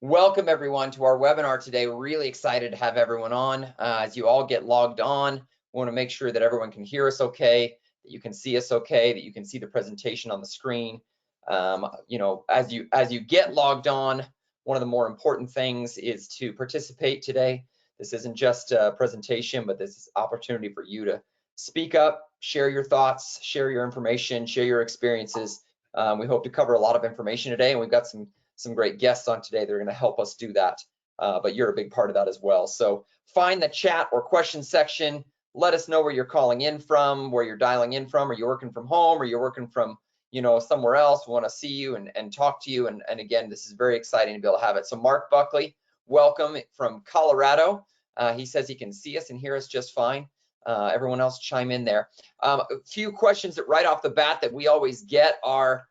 Welcome everyone to our webinar today. We're really excited to have everyone on. As you all get logged on, we want to make sure that everyone can hear us okay, that you can see us okay, that you can see the presentation on the screen. As you get logged on, one of the more important things is to participate today. This isn't just a presentation, but this is an opportunity for you to speak up, share your thoughts, share your information, share your experiences. We hope to cover a lot of information today, and we've got some great guests on today that are going to help us do that, but you're a big part of that as well. So find the chat or question section. Let us know where you're calling in from, where you're dialing in from. Are you working from home, or you're working from somewhere else? We want to see you and talk to you, and again, this is very exciting to be able to have it. So Mark Buckley, welcome from Colorado. He says he can see us and hear us just fine. Everyone else chime in there. A few questions that right off the bat that we always get are,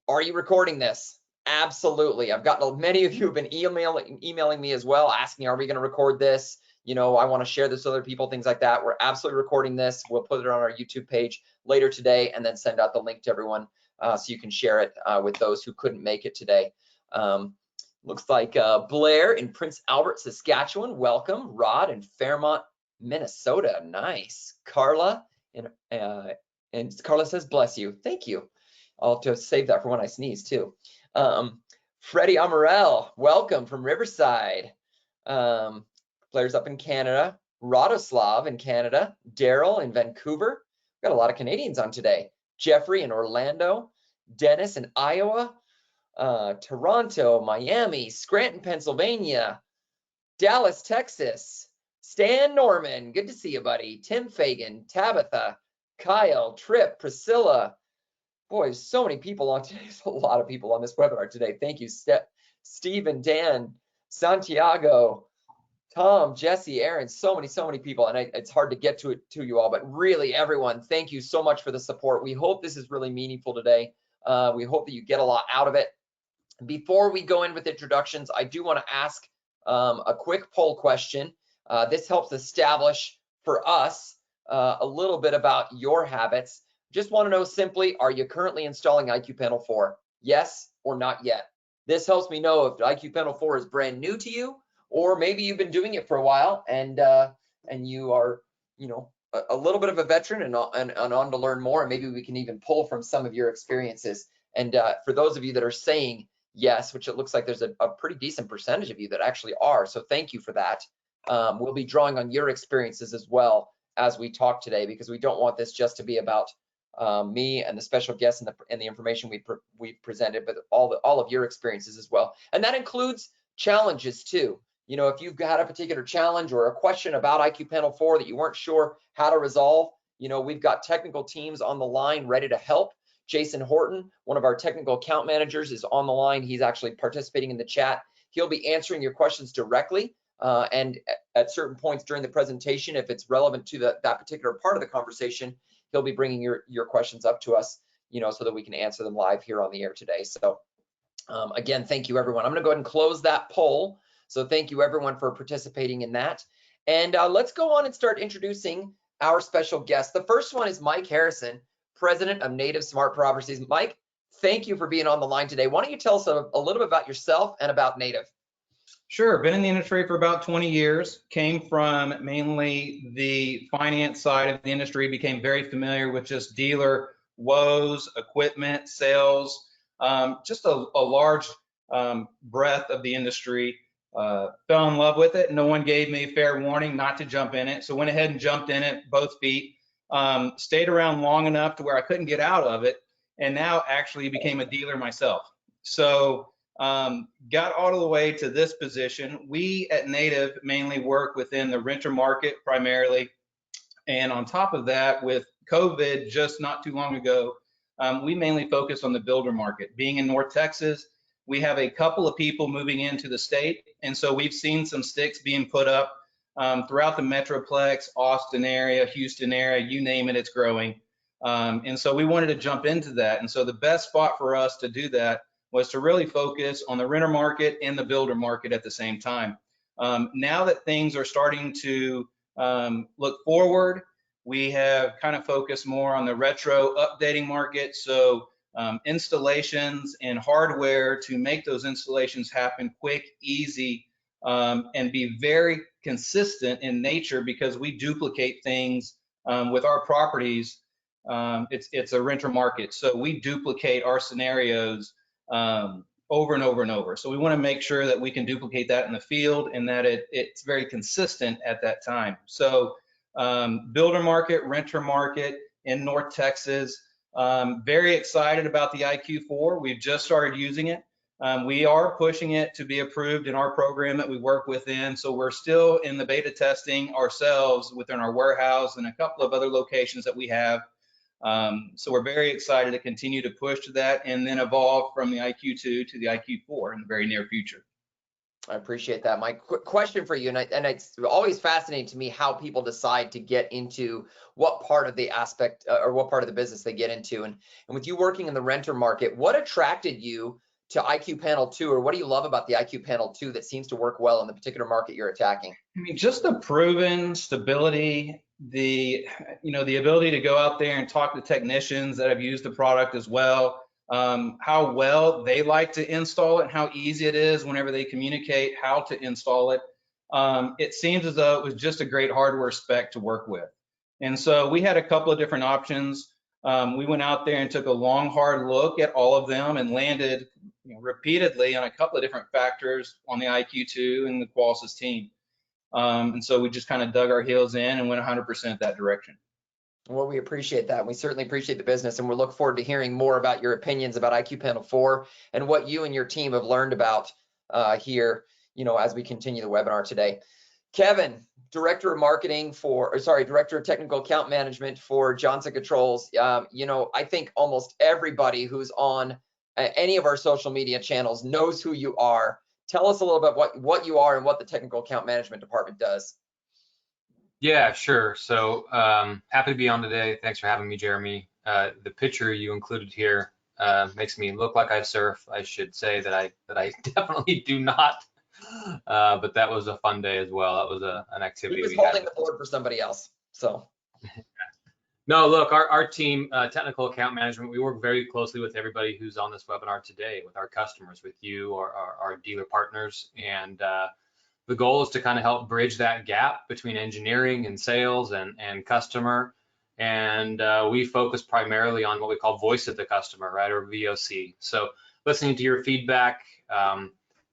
are you recording this? Absolutely. I've gotten many of you have been emailing me as well, asking, are we going to record this? I want to share this with other people, things like that. We're absolutely recording this. We'll put it on our YouTube page later today and then send out the link to everyone so you can share it with those who couldn't make it today. Looks like Blair in Prince Albert, Saskatchewan. Welcome. Rod in Fairmont, Minnesota. Nice. Carla and Carla says, bless you. Thank you. I'll have to save that for when I sneeze too. Freddie Amarell, welcome from Riverside. Blair's up in Canada. Radoslav in Canada. Daryl in Vancouver. We've got a lot of Canadians on today. Jeffrey in Orlando. Dennis in Iowa. Toronto, Miami, Scranton, Pennsylvania. Dallas, Texas. Stan Norman, good to see you, buddy. Tim Fagan, Tabitha, Kyle, Tripp, Priscilla. Boy, there's so many people on today. There's a lot of people on this webinar today. Thank you, Steve and Dan, Santiago, Tom, Jesse, Aaron, so many people. And it's hard to get to you all, but really everyone, thank you so much for the support. We hope this is really meaningful today. We hope that you get a lot out of it. Before we go in with introductions, I do want to ask a quick poll question. This helps establish for us a little bit about your habits. Just want to know simply, are you currently installing IQ Panel 4? Yes or not yet? This helps me know if IQ Panel 4 is brand new to you, or maybe you've been doing it for a while and you are, a little bit of a veteran and on to learn more. And maybe we can even pull from some of your experiences. And for those of you that are saying yes, which it looks like there's a pretty decent percentage of you that actually are, so thank you for that. We'll be drawing on your experiences as well as we talk today, because we don't want this just to be about me and the special guests and the information we've presented, but all of your experiences as well. And that includes challenges too. If you've got a particular challenge or a question about IQ Panel 4 that you weren't sure how to resolve, we've got technical teams on the line ready to help. Jason Horton, one of our technical account managers, is on the line. He's actually participating in the chat. He'll be answering your questions directly. And at certain points during the presentation, if it's relevant to that particular part of the conversation, he'll be bringing your questions up to us, so that we can answer them live here on the air today. So again, thank you, everyone. I'm going to go ahead and close that poll. So thank you, everyone, for participating in that. And let's go on and start introducing our special guests. The first one is Mike Harrison, president of Native Smart Properties. Mike, thank you for being on the line today. Why don't you tell us a little bit about yourself and about Native? Sure. Been in the industry for about 20 years. Came from mainly the finance side of the industry. Became very familiar with just dealer woes, equipment, sales, just a large breadth of the industry. Fell in love with it. No one gave me fair warning not to jump in it. So went ahead and jumped in it, both feet. Stayed around long enough to where I couldn't get out of it. And now actually became a dealer myself. So got all the way to this position. We at Native mainly work within the renter market primarily. And on top of that, with COVID just not too long ago, we mainly focus on the builder market. Being in North Texas, we have a couple of people moving into the state. And so we've seen some sticks being put up throughout the Metroplex, Austin area, Houston area, you name it, it's growing. And so we wanted to jump into that. And so the best spot for us to do that was to really focus on the renter market and the builder market at the same time. Now that things are starting to look forward, we have kind of focused more on the retro updating market. So installations and hardware to make those installations happen quick, easy, and be very consistent in nature, because we duplicate things with our properties. It's a renter market, so we duplicate our scenarios over and over and over. So we want to make sure that we can duplicate that in the field and that it's very consistent at that time. So builder market, renter market in North Texas. Very excited about the IQ4. We've just started using it. We are pushing it to be approved in our program that we work within. So we're still in the beta testing ourselves within our warehouse and a couple of other locations that we have. So we're very excited to continue to push to that and then evolve from the IQ2 to the IQ4 in the very near future. I appreciate that. My quick question for you, and it's always fascinating to me how people decide to get into what part of the aspect or what part of the business they get into. And with you working in the renter market, what attracted you to IQ Panel 2, or what do you love about the IQ Panel 2 that seems to work well in the particular market you're attacking? I mean, just the proven stability, the ability to go out there and talk to technicians that have used the product as well. How well they like to install it, how easy it is whenever they communicate how to install it. It seems as though it was just a great hardware spec to work with. And so we had a couple of different options. We went out there and took a long, hard look at all of them and landed repeatedly on a couple of different factors on the IQ2 and the Qualys team. And so we just kind of dug our heels in and went 100% that direction. Well, we appreciate that. We certainly appreciate the business, and we look forward to hearing more about your opinions about IQ Panel 4 and what you and your team have learned about here, as we continue the webinar today. Kevin, Director of Technical Account Management for Johnson Controls. I think almost everybody who's on any of our social media channels knows who you are. Tell us a little bit what you are and what the Technical Account Management Department does. Yeah, sure. So happy to be on today. Thanks for having me, Jeremy. The picture you included here makes me look like I surf. I should say that I definitely do not. But that was a fun day as well. That was an activity. He was holding the board for somebody else. So. No, look, our team, Technical Account Management, we work very closely with everybody who's on this webinar today, with our customers, with you, our dealer partners, and the goal is to kind of help bridge that gap between engineering and sales and customer. And we focus primarily on what we call voice of the customer, right, or VOC. So listening to your feedback,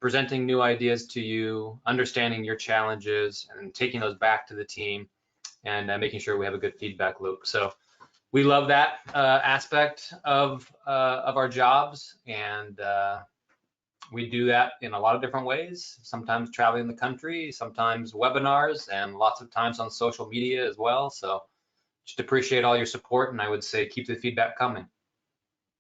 presenting new ideas to you, understanding your challenges, and taking those back to the team, and making sure we have a good feedback loop. So we love that aspect of our jobs, and we do that in a lot of different ways, sometimes traveling the country, sometimes webinars, and lots of times on social media as well. So just appreciate all your support, and I would say keep the feedback coming.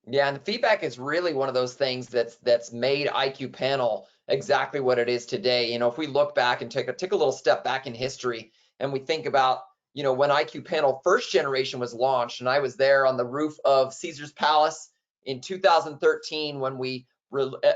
Yeah, and the feedback is really one of those things that's made IQ Panel exactly what it is today. If we look back and take a little step back in history, and we think about when IQ Panel first generation was launched, and I was there on the roof of Caesar's Palace in 2013 when we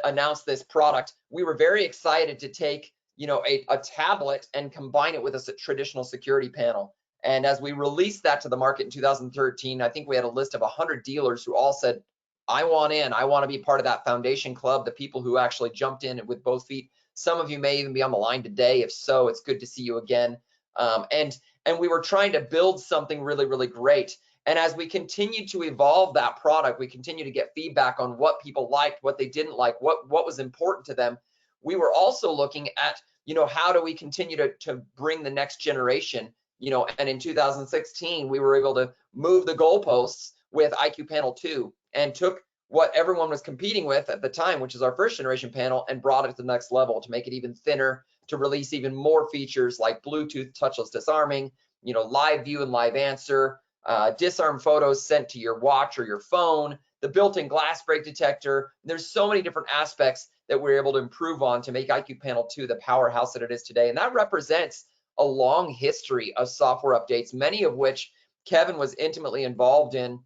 announced this product, we were very excited to take a tablet and combine it with a traditional security panel. And as we released that to the market in 2013, I think we had a list of 100 dealers who all said, I want to be part of that foundation club, the people who actually jumped in with both feet. Some of you may even be on the line today. If so, it's good to see you again. And we were trying to build something really, really great. And as we continued to evolve that product, we continued to get feedback on what people liked, what they didn't like, what was important to them. We were also looking at, how do we continue to bring the next generation, and in 2016, we were able to move the goalposts with IQ Panel 2 and took what everyone was competing with at the time, which is our first generation panel, and brought it to the next level to make it even thinner, to release even more features like Bluetooth touchless disarming, live view and live answer, disarm photos sent to your watch or your phone, the built-in glass break detector. There's so many different aspects that we're able to improve on to make IQ Panel 2 the powerhouse that it is today. And that represents a long history of software updates, many of which Kevin was intimately involved in,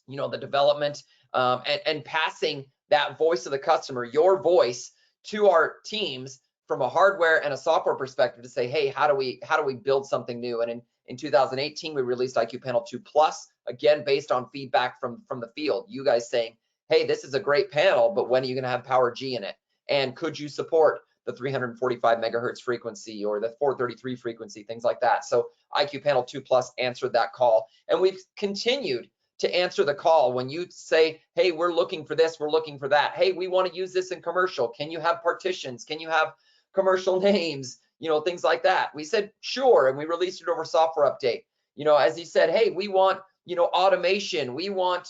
the development and passing that voice of the customer, your voice, to our teams from a hardware and a software perspective to say, hey, how do we build something new? And in 2018, we released IQ Panel 2 Plus, again, based on feedback from the field. You guys saying, hey, this is a great panel, but when are you going to have power G in it? And could you support the 345 megahertz frequency or the 433 frequency, things like that. So IQ Panel 2 Plus answered that call, and we've continued to answer the call when you say, hey, we're looking for this, we're looking for that. Hey, we want to use this in commercial. Can you have partitions? Can you have commercial names? You know, things like that. We said, sure, and we released it over software update. You know, as he said, hey, we want, you know, automation. We want,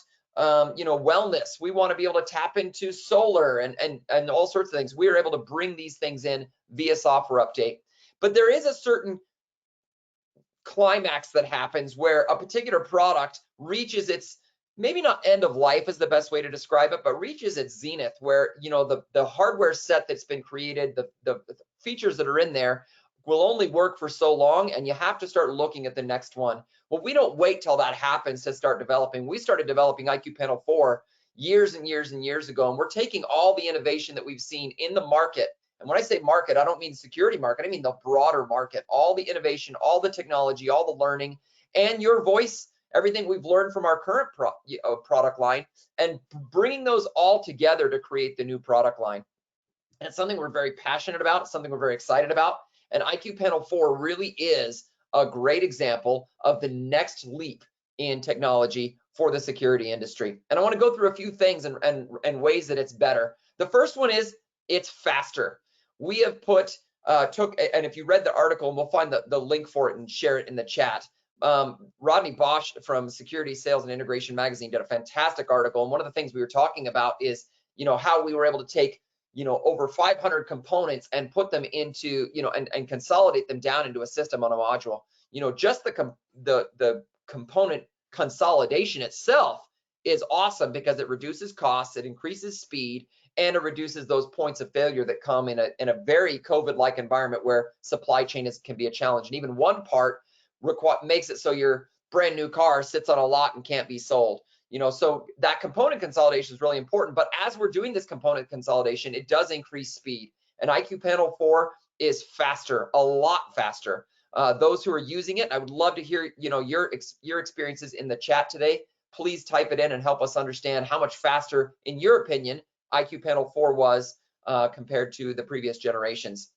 you know, wellness. We want to be able to tap into solar and all sorts of things. We are able to bring these things in via software update. But there is a certain climax that happens where a particular product reaches its, maybe not end of life is the best way to describe it, but reaches its zenith, where, you know, the hardware set that's been created, the features that are in there will only work for so long, and you have to start looking at the next one. Well, we don't wait till that happens to start developing. We started developing IQ Panel 4 years and years and years ago, and we're taking all the innovation that we've seen in the market. And when I say market, I don't mean security market, I mean the broader market, all the innovation, all the technology, all the learning, and your voice, everything we've learned from our current product line, and bringing those all together to create the new product line. And it's something we're very passionate about, it's something we're very excited about. And IQ Panel 4 really is a great example of the next leap in technology for the security industry. And I want to go through a few things and ways that it's better. The first one is it's faster. We have put, and if you read the article, and we'll find the link for it and share it in the chat. Rodney Bosch from Security Sales and Integration Magazine did a fantastic article. And one of the things we were talking about is, you know, how we were able to take, you know, over 500 components and put them into, you know, and consolidate them down into a system on a module. You know, just the component consolidation itself is awesome because it reduces costs, it increases speed, and it reduces those points of failure that come in a very COVID-like environment where supply chain can be a challenge. And even one part makes it so your brand new car sits on a lot and can't be sold. You know, so that component consolidation is really important. But as we're doing this component consolidation, it does increase speed. And IQ Panel 4 is faster, a lot faster. Those who are using it, I would love to hear, you know, your experiences in the chat today. Please type it in and help us understand how much faster, in your opinion, IQ Panel 4 was compared to the previous generations.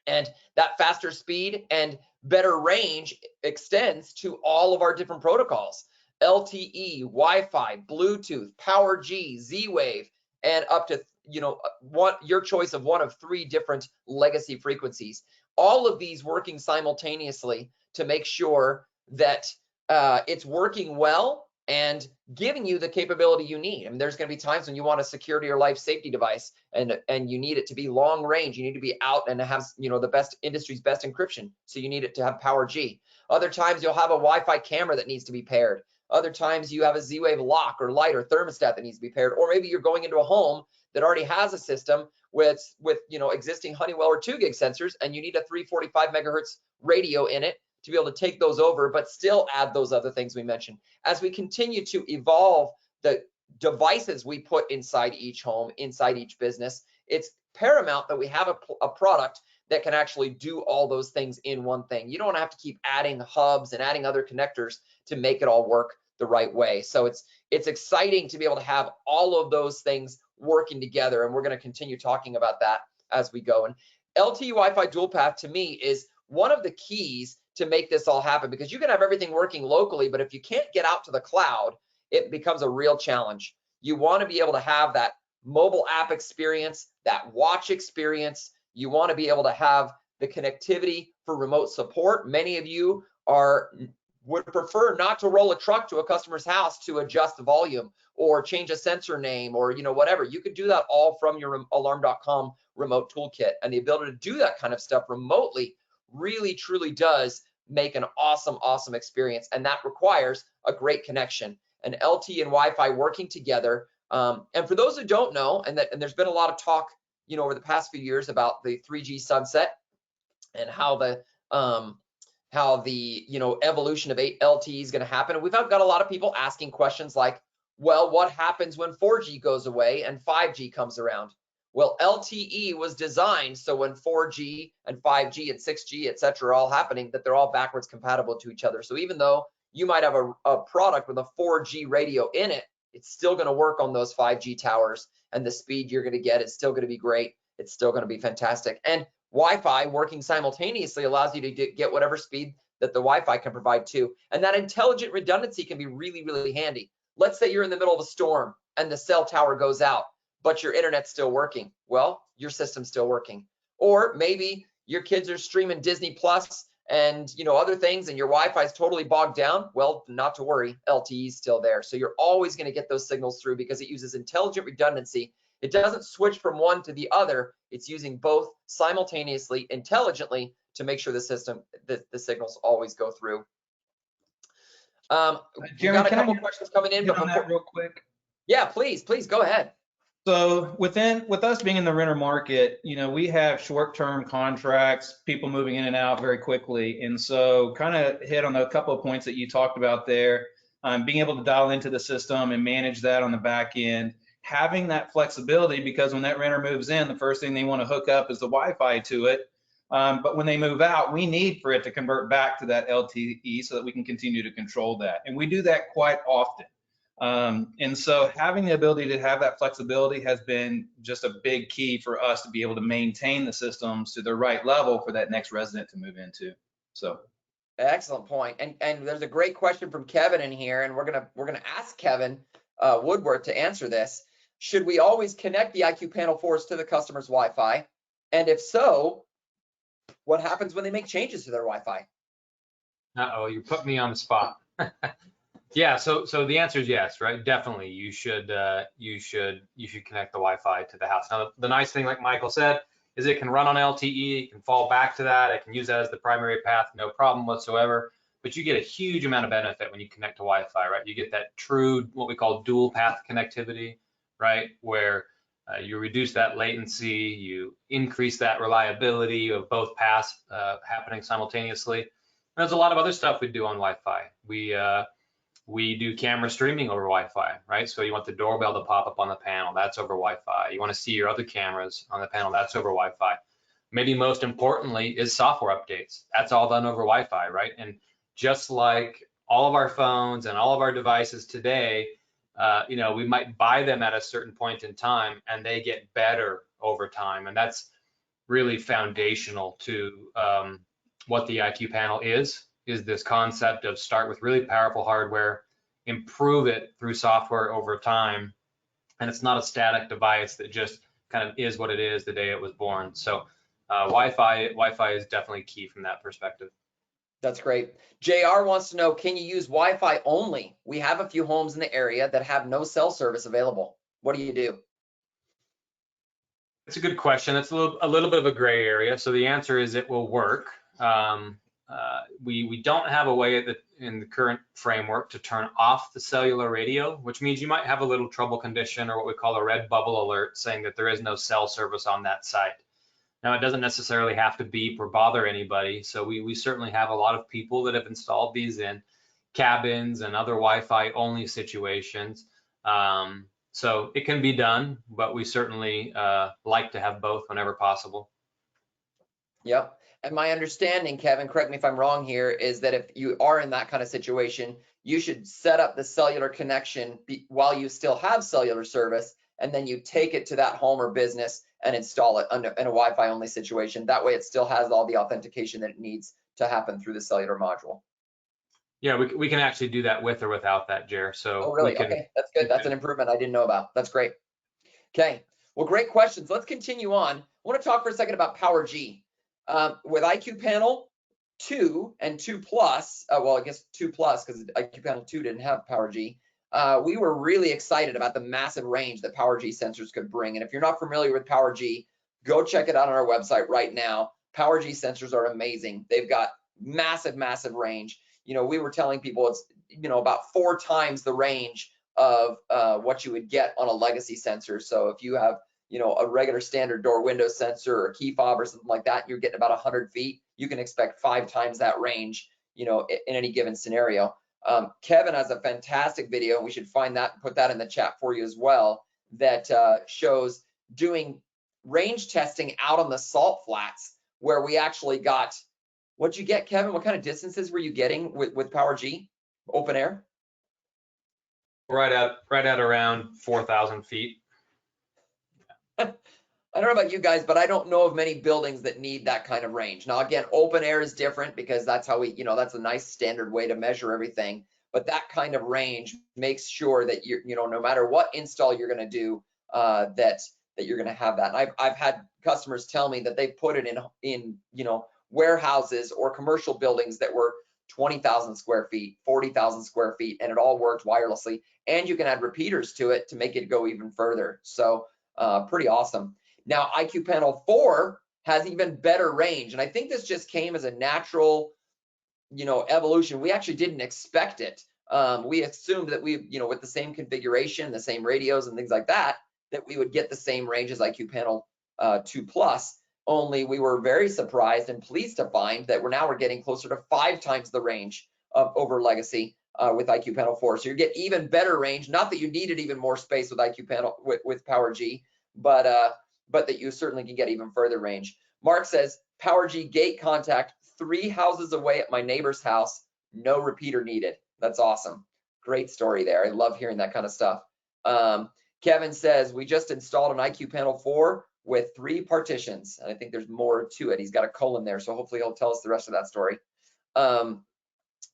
And that faster speed and better range extends to all of our different protocols. LTE, Wi-Fi, Bluetooth, Power G, Z-Wave, and up to, you know, your choice of one of 3 different legacy frequencies. All of these working simultaneously to make sure that it's working well and giving you the capability you need. I mean, there's going to be times when you want a security or life safety device and you need it to be long range. You need to be out and have, you know, the best industry's best encryption. So you need it to have Power G. Other times you'll have a Wi-Fi camera that needs to be paired. Other times you have a Z-Wave lock or light or thermostat that needs to be paired. Or maybe you're going into a home that already has a system with you know, existing Honeywell or 2 gig sensors, and you need a 345 megahertz radio in it to be able to take those over, but still add those other things we mentioned. As we continue to evolve the devices we put inside each home, inside each business, it's paramount that we have a product that can actually do all those things in one thing. You don't have to keep adding hubs and adding other connectors to make it all work the right way. So it's exciting to be able to have all of those things working together, and we're going to continue talking about that as we go. And LTE Wi-Fi dual path to me is one of the keys to make this all happen, because you can have everything working locally, but if you can't get out to the cloud, it becomes a real challenge. You want to be able to have that mobile app experience, that watch experience. You want to be able to have the connectivity for remote support. Many of you would prefer not to roll a truck to a customer's house to adjust the volume or change a sensor name or, you know, whatever. You could do that all from your alarm.com remote toolkit. And the ability to do that kind of stuff remotely really truly does make an awesome experience, and that requires a great connection, and LTE and Wi-Fi working together. And for those who don't know, and there's been a lot of talk, you know, over the past few years about the 3G sunset and how the you know, evolution of LTE is going to happen. And we've got a lot of people asking questions like, well, what happens when 4G goes away and 5G comes around? Well, LTE was designed so when 4G and 5G and 6G, et cetera, are all happening, that they're all backwards compatible to each other. So even though you might have a product with a 4G radio in it, it's still going to work on those 5G towers, and the speed you're going to get is still going to be great. It's still going to be fantastic. And Wi-Fi working simultaneously allows you to get whatever speed that the Wi-Fi can provide too. And that intelligent redundancy can be really, really handy. Let's say you're in the middle of a storm and the cell tower goes out, but your internet's still working. Well, your system's still working. Or maybe your kids are streaming Disney Plus and other things, and your Wi-Fi is totally bogged down. Well, not to worry, LTE is still there. So you're always going to get those signals through because it uses intelligent redundancy. It doesn't switch from one to the other. It's using both simultaneously, intelligently, to make sure the signals always go through. We got a couple questions coming in. But on that real quick. Yeah, please go ahead. So with us being in the renter market, we have short-term contracts, people moving in and out very quickly. And so kind of hit on a couple of points that you talked about there, being able to dial into the system and manage that on the back end, having that flexibility, because when that renter moves in, the first thing they want to hook up is the Wi-Fi to it. But when they move out, we need for it to convert back to that LTE so that we can continue to control that. And we do that quite often. And so having the ability to have that flexibility has been just a big key for us to be able to maintain the systems to the right level for that next resident to move into. So excellent point. And there's a great question from Kevin in here, and we're gonna ask Kevin Woodworth to answer this. Should we always connect the IQ Panel 4s to the customer's Wi-Fi? And if so, what happens when they make changes to their Wi-Fi? Uh-oh, you put me on the spot. Yeah, so the answer is yes, right? Definitely, you should connect the Wi-Fi to the house. Now, the nice thing, like Michael said, is it can run on LTE. It can fall back to that. It can use that as the primary path, no problem whatsoever. But you get a huge amount of benefit when you connect to Wi-Fi, right? You get that true, what we call dual path connectivity, right? Where you reduce that latency, you increase that reliability of both paths happening simultaneously. And there's a lot of other stuff we do on Wi-Fi. We do camera streaming over Wi-Fi, right? So you want the doorbell to pop up on the panel, that's over Wi-Fi. You want to see your other cameras on the panel, that's over Wi-Fi. Maybe most importantly is software updates. That's all done over Wi-Fi, right? And just like all of our phones and all of our devices today, we might buy them at a certain point in time and they get better over time. And that's really foundational to what the IQ panel is this concept of start with really powerful hardware, improve it through software over time. And it's not a static device that just kind of is what it is the day it was born. So Wi-Fi is definitely key from that perspective. That's great. JR wants to know, can you use Wi-Fi only? We have a few homes in the area that have no cell service available. What do you do? It's a good question. It's a little bit of a gray area. So the answer is it will work. We don't have a way in the current framework to turn off the cellular radio, which means you might have a little trouble condition or what we call a red bubble alert saying that there is no cell service on that site. Now, it doesn't necessarily have to beep or bother anybody. So we certainly have a lot of people that have installed these in cabins and other Wi-Fi only situations. So it can be done, but we certainly like to have both whenever possible. Yep. And my understanding, Kevin, correct me if I'm wrong here, is that if you are in that kind of situation, you should set up the cellular connection while you still have cellular service, and then you take it to that home or business and install it in a Wi-Fi only situation. That way it still has all the authentication that it needs to happen through the cellular module. Yeah, we can actually do that with or without that, Jer. So oh, really? Okay, that's good. That's an improvement I didn't know about. That's great. Okay, well, great questions. Let's continue on. I want to talk for a second about PowerG. With IQ Panel 2 and 2 Plus, well, I guess 2 Plus because IQ Panel 2 didn't have PowerG, we were really excited about the massive range that PowerG sensors could bring. And if you're not familiar with PowerG, go check it out on our website right now. PowerG sensors are amazing. They've got massive, massive range. We were telling people it's, about 4 times the range of what you would get on a legacy sensor. So if you have a regular standard door window sensor or key fob or something like that, you're getting about 100 feet. You can expect 5 times that range, in any given scenario. Kevin has a fantastic video, and we should find that and put that in the chat for you as well, that shows doing range testing out on the salt flats where we actually got, what'd you get, Kevin? What kind of distances were you getting with PowerG open air? Right at around 4,000 feet. I don't know about you guys, but I don't know of many buildings that need that kind of range. Now, again, open air is different because that's how we, that's a nice standard way to measure everything. But that kind of range makes sure that no matter what install you're going to do, that you're going to have that. And I've had customers tell me that they put it in warehouses or commercial buildings that were 20,000 square feet, 40,000 square feet, and it all worked wirelessly. And you can add repeaters to it to make it go even further. So pretty awesome. Now, IQ Panel 4 has even better range, and I think this just came as a natural, evolution. We actually didn't expect it. We assumed that we, with the same configuration, the same radios and things like that, that we would get the same range as IQ Panel 2 Plus. Only we were very surprised and pleased to find that we're getting closer to 5 times the range of over Legacy with IQ Panel 4. So you get even better range. Not that you needed even more space with IQ Panel with Power G, but that you certainly can get even further range. Mark says, Power G gate contact 3 houses away at my neighbor's house, no repeater needed. That's awesome. Great story there. I love hearing that kind of stuff. Kevin says, we just installed an IQ Panel 4 with 3 partitions. And I think there's more to it. He's got a colon there, so hopefully he'll tell us the rest of that story.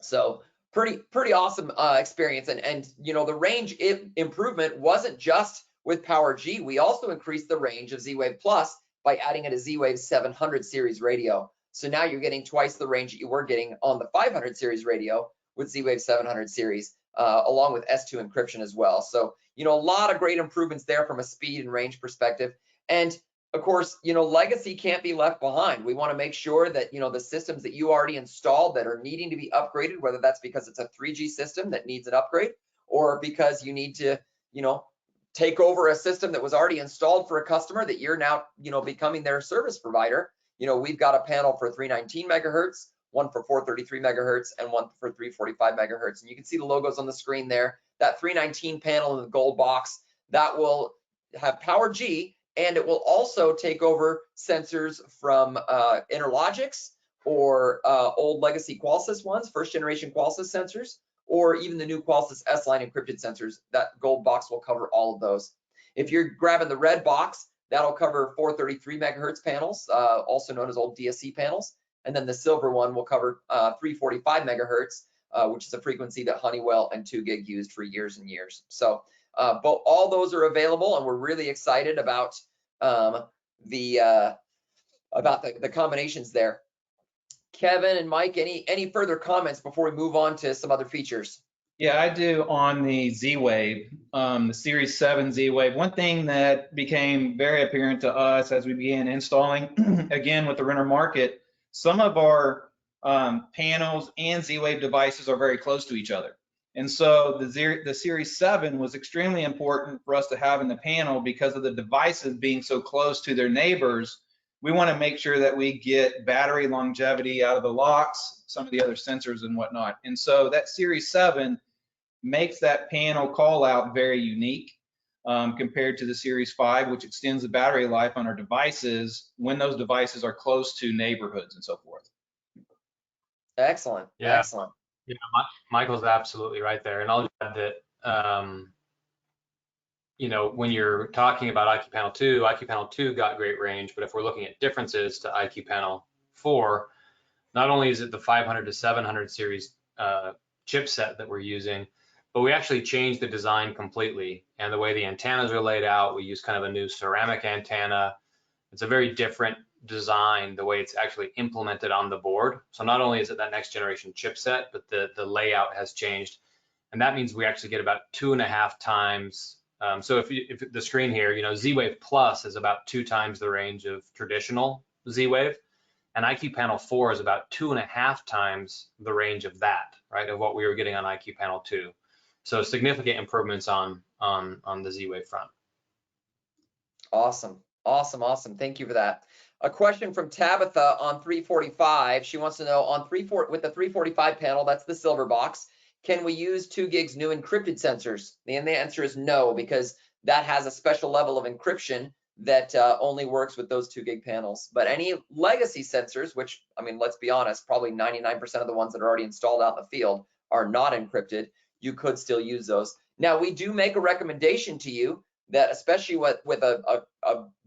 So pretty awesome experience. And the range improvement wasn't just with Power G. We also increased the range of Z-Wave Plus by adding it a Z-Wave 700 series radio. So now you're getting twice the range that you were getting on the 500 series radio with Z-Wave 700 series, along with S2 encryption as well. So, a lot of great improvements there from a speed and range perspective. And of course, Legacy can't be left behind. We want to make sure that, the systems that you already installed that are needing to be upgraded, whether that's because it's a 3G system that needs an upgrade or because you need to, take over a system that was already installed for a customer that you're now, becoming their service provider. We've got a panel for 319 megahertz, one for 433 megahertz, and one for 345 megahertz. And you can see the logos on the screen there. That 319 panel in the gold box, that will have Power G, and it will also take over sensors from Interlogix or old legacy Qualsys ones, first generation Qualsys sensors, or even the new Qualsys S-Line encrypted sensors. That gold box will cover all of those. If you're grabbing the red box, that'll cover 433 megahertz panels, also known as old DSC panels. And then the silver one will cover 345 megahertz, which is a frequency that Honeywell and 2GIG used for years and years. So all those are available, and we're really excited about the combinations there. Kevin and Mike, any further comments before we move on to some other features? Yeah, I do on the Z-Wave, the Series 7 Z-Wave. One thing that became very apparent to us as we began installing, again with the renter market, some of our panels and Z-Wave devices are very close to each other. And so the Series 7 was extremely important for us to have in the panel because of the devices being so close to their neighbors. We want to make sure that we get battery longevity out of the locks, some of the other sensors and whatnot. And so that Series 7 makes that panel call out very unique compared to the Series 5, which extends the battery life on our devices when those devices are close to neighborhoods and so forth. Excellent. Yeah. Excellent. Yeah, Michael's absolutely right there. And I'll add that, when you're talking about IQ Panel 2 got great range, but if we're looking at differences to IQ Panel 4, not only is it the 500 to 700 series chipset that we're using, but we actually changed the design completely. And the way the antennas are laid out, we use kind of a new ceramic antenna. It's a very different design, the way it's actually implemented on the board. So not only is it that next generation chipset, but the layout has changed. And that means we actually get about 2.5 times. So if the screen here, Z-Wave Plus is about 2 times the range of traditional Z-Wave, and IQ Panel 4 is about 2.5 times the range of that, right, of what we were getting on IQ Panel 2. So significant improvements on the Z-Wave front. Awesome. Awesome. Thank you for that. A question from Tabitha on 345. She wants to know with the 345 panel, that's the silver box, can we use 2GIG's new encrypted sensors? And the answer is no, because that has a special level of encryption that only works with those 2GIG panels. But any legacy sensors, which, I mean, let's be honest, probably 99% of the ones that are already installed out in the field are not encrypted. You could still use those. Now, we do make a recommendation to you that, especially with a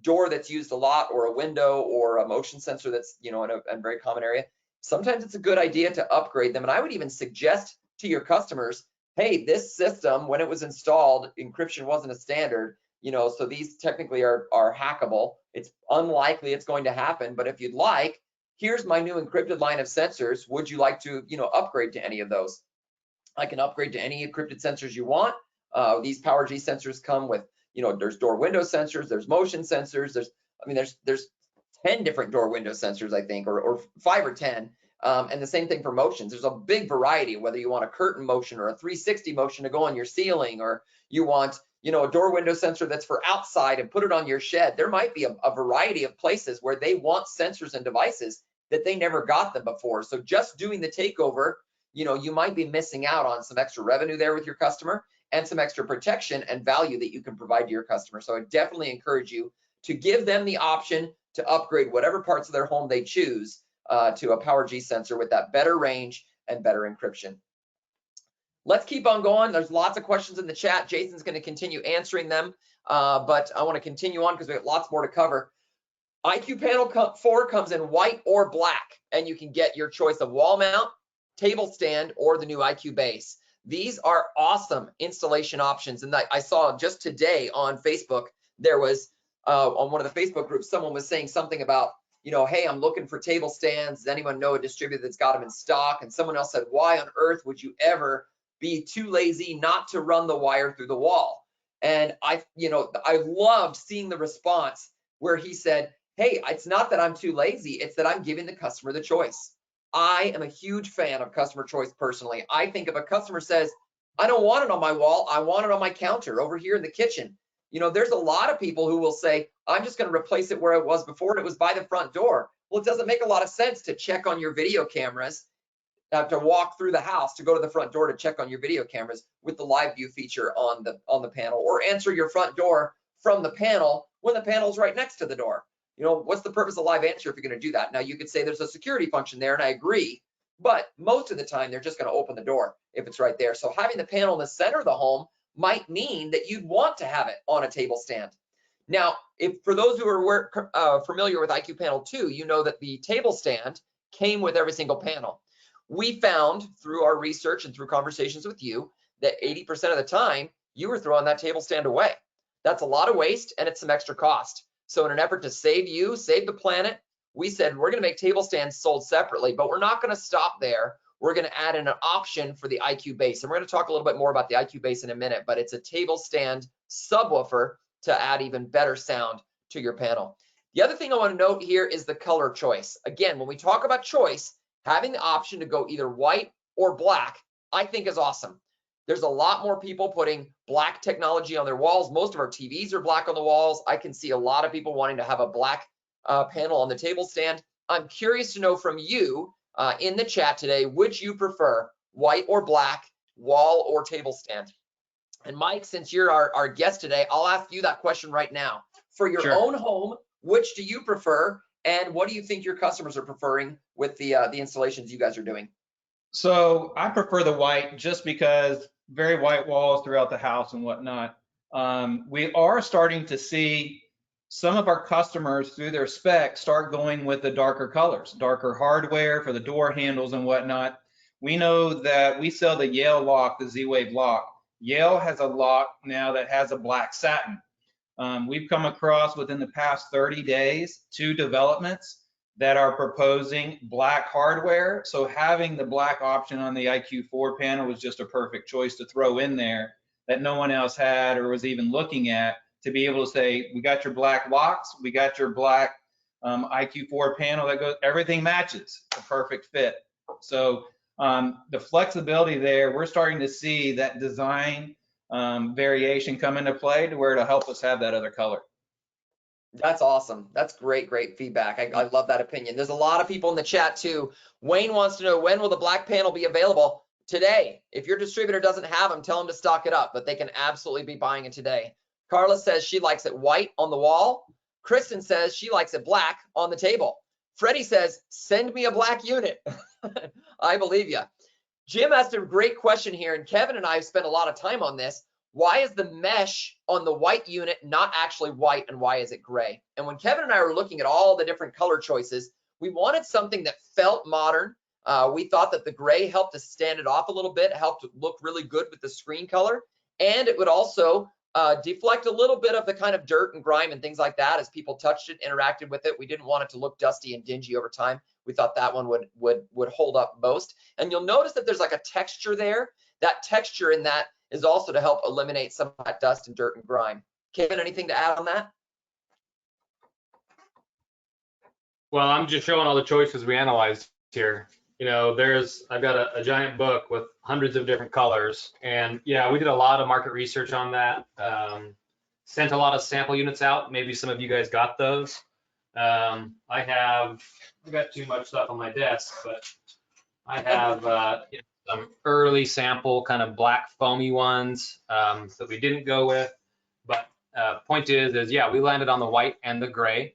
door that's used a lot, or a window, or a motion sensor that's, in a very common area, sometimes it's a good idea to upgrade them. And I would even suggest to your customers, hey, this system, when it was installed, encryption wasn't a standard, so these technically are hackable. It's unlikely it's going to happen, but if you'd like, here's my new encrypted line of sensors. Would you like to, upgrade to any of those? I can upgrade to any encrypted sensors you want. These PowerG sensors come with, there's door window sensors, there's motion sensors, there's 10 different door window sensors, I think, or 5 or 10. And the same thing for motions. There's a big variety, whether you want a curtain motion or a 360 motion to go on your ceiling, or you want, a door window sensor that's for outside and put it on your shed. There might be a variety of places where they want sensors and devices that they never got them before. So just doing the takeover, you might be missing out on some extra revenue there with your customer, and some extra protection and value that you can provide to your customer. So I definitely encourage you to give them the option to upgrade whatever parts of their home they choose to a PowerG sensor with that better range and better encryption. Let's keep on going. There's lots of questions in the chat. Jason's going to continue answering them, but I want to continue on because we have lots more to cover. IQ Panel 4 comes in white or black, and you can get your choice of wall mount, table stand, or the new IQ base. These are awesome installation options. And I saw just today on Facebook, there was on one of the Facebook groups, someone was saying something about, hey, I'm looking for table stands. Does anyone know a distributor that's got them in stock? And someone else said, why on earth would you ever be too lazy not to run the wire through the wall? And I loved seeing the response where he said, hey, it's not that I'm too lazy, it's that I'm giving the customer the choice. I am a huge fan of customer choice personally. I think if a customer says, I don't want it on my wall, I want it on my counter over here in the kitchen. There's a lot of people who will say, I'm just going to replace it where it was before, and it was by the front door. Well, it doesn't make a lot of sense to check on your video cameras, to walk through the house, to go to the front door to check on your video cameras with the live view feature on the panel, or answer your front door from the panel when the panel's right next to the door. What's the purpose of live answer if you're going to do that? Now, you could say there's a security function there, and I agree, but most of the time they're just going to open the door if it's right there. So having the panel in the center of the home might mean that you'd want to have it on a table stand. Now, for those who are familiar with IQ Panel 2, you know that the table stand came with every single panel. We found through our research and through conversations with you that 80% of the time you were throwing that table stand away. That's a lot of waste, and it's some extra cost. So in an effort to save the planet, we said we're going to make table stands sold separately, but we're not going to stop there. We're going to add in an option for the IQ base. And we're going to talk a little bit more about the IQ base in a minute, but it's a table stand subwoofer to add even better sound to your panel. The other thing I want to note here is the color choice. Again, when we talk about choice, having the option to go either white or black, I think is awesome. There's a lot more people putting black technology on their walls. Most of our TVs are black on the walls. I can see a lot of people wanting to have a black panel on the table stand. I'm curious to know from you in the chat today, would you prefer white or black, wall or table stand? And Mike, since you're our guest today, I'll ask you that question right now. For your own home, which do you prefer, and what do you think your customers are preferring with the installations you guys are doing? So I prefer the white just because very white walls throughout the house and whatnot. We are starting to see some of our customers through their specs start going with the darker colors, darker hardware for the door handles and whatnot. We know that we sell the Yale lock, the Z-Wave lock. Yale has a lock now that has a black satin. We've come across within the past 30 days 2 developments that are proposing black hardware. So having the black option on the IQ4 panel was just a perfect choice to throw in there that no one else had or was even looking at, to be able to say, we got your black locks, we got your black IQ4 panel that goes, everything matches, a perfect fit. So the flexibility there, we're starting to see that design variation come into play to where it'll help us have that other color. That's awesome. That's great feedback. I love that opinion. There's a lot of people in the chat too. Wayne wants to know, when will the black panel be available? Today. If your distributor doesn't have them, tell them to stock it up, but they can absolutely be buying it today. Carla says she likes it white on the wall. Kristen says she likes it black on the table. Freddie says, send me a black unit. I believe you. Jim asked a great question here, and Kevin and I have spent a lot of time on this. why is the mesh on the white unit not actually white and why is it gray? And when Kevin and I were looking at all the different color choices, we wanted something that felt modern. We thought that the gray helped to stand it off a little bit, helped it look really good with the screen color, and it would also deflect a little bit of the kind of dirt and grime and things like that as people touched it, interacted with it. We didn't want it to look dusty and dingy over time. We thought that one would hold up most. And you'll notice that there's like a texture there. That texture in that is also to help eliminate some of that dust and dirt and grime. Kevin, anything to add on that? Well, I'm just showing all the choices we analyzed here. You know, I've got a giant book with hundreds of different colors, and yeah, we did a lot of market research on that. Sent a lot of sample units out. Maybe some of you guys got those. I've got too much stuff on my desk, but I have some early sample kind of black foamy ones that we didn't go with. But point is yeah, we landed on the white and the gray,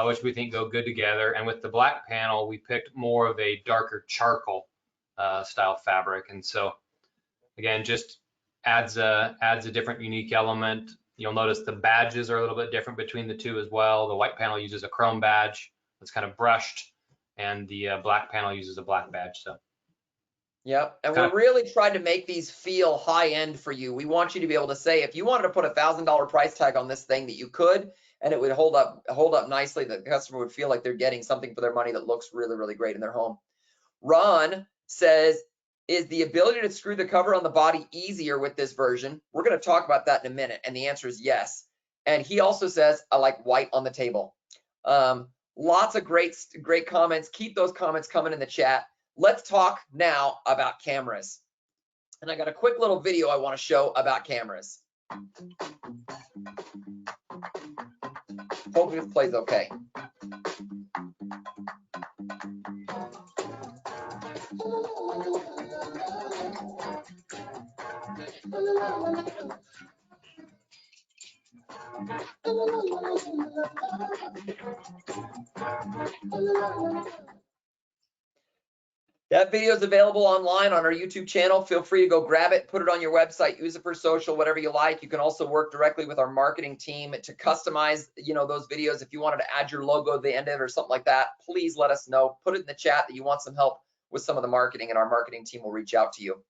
which we think go good together. And with the black panel, we picked more of a darker charcoal style fabric. And so again, just adds a different unique element. You'll notice the badges are a little bit different between the two as well. The white panel uses a chrome badge that's kind of brushed, and the black panel uses a black badge. So. Yep, and we're really trying to make these feel high end for you. We want you to be able to say, if you wanted to put a $1,000 price tag on this thing, that you could, and it would hold up nicely. The customer would feel like they're getting something for their money that looks really, really great in their home. Ron says, is the ability to screw the cover on the body easier with this version? We're going to talk about that in a minute, and the answer is yes. And he also says, I like white on the table. Lots of great comments. Keep those comments coming in the chat. Let's talk now about cameras. And I got a quick little video I want to show about cameras. Hope this plays okay. That video is available online on our YouTube channel. Feel free to go grab it, put it on your website, use it for social, whatever you like. You can also work directly with our marketing team to customize, those videos. If you wanted to add your logo at the end of it or something like that, please let us know. Put it in the chat that you want some help with some of the marketing, and our marketing team will reach out to you.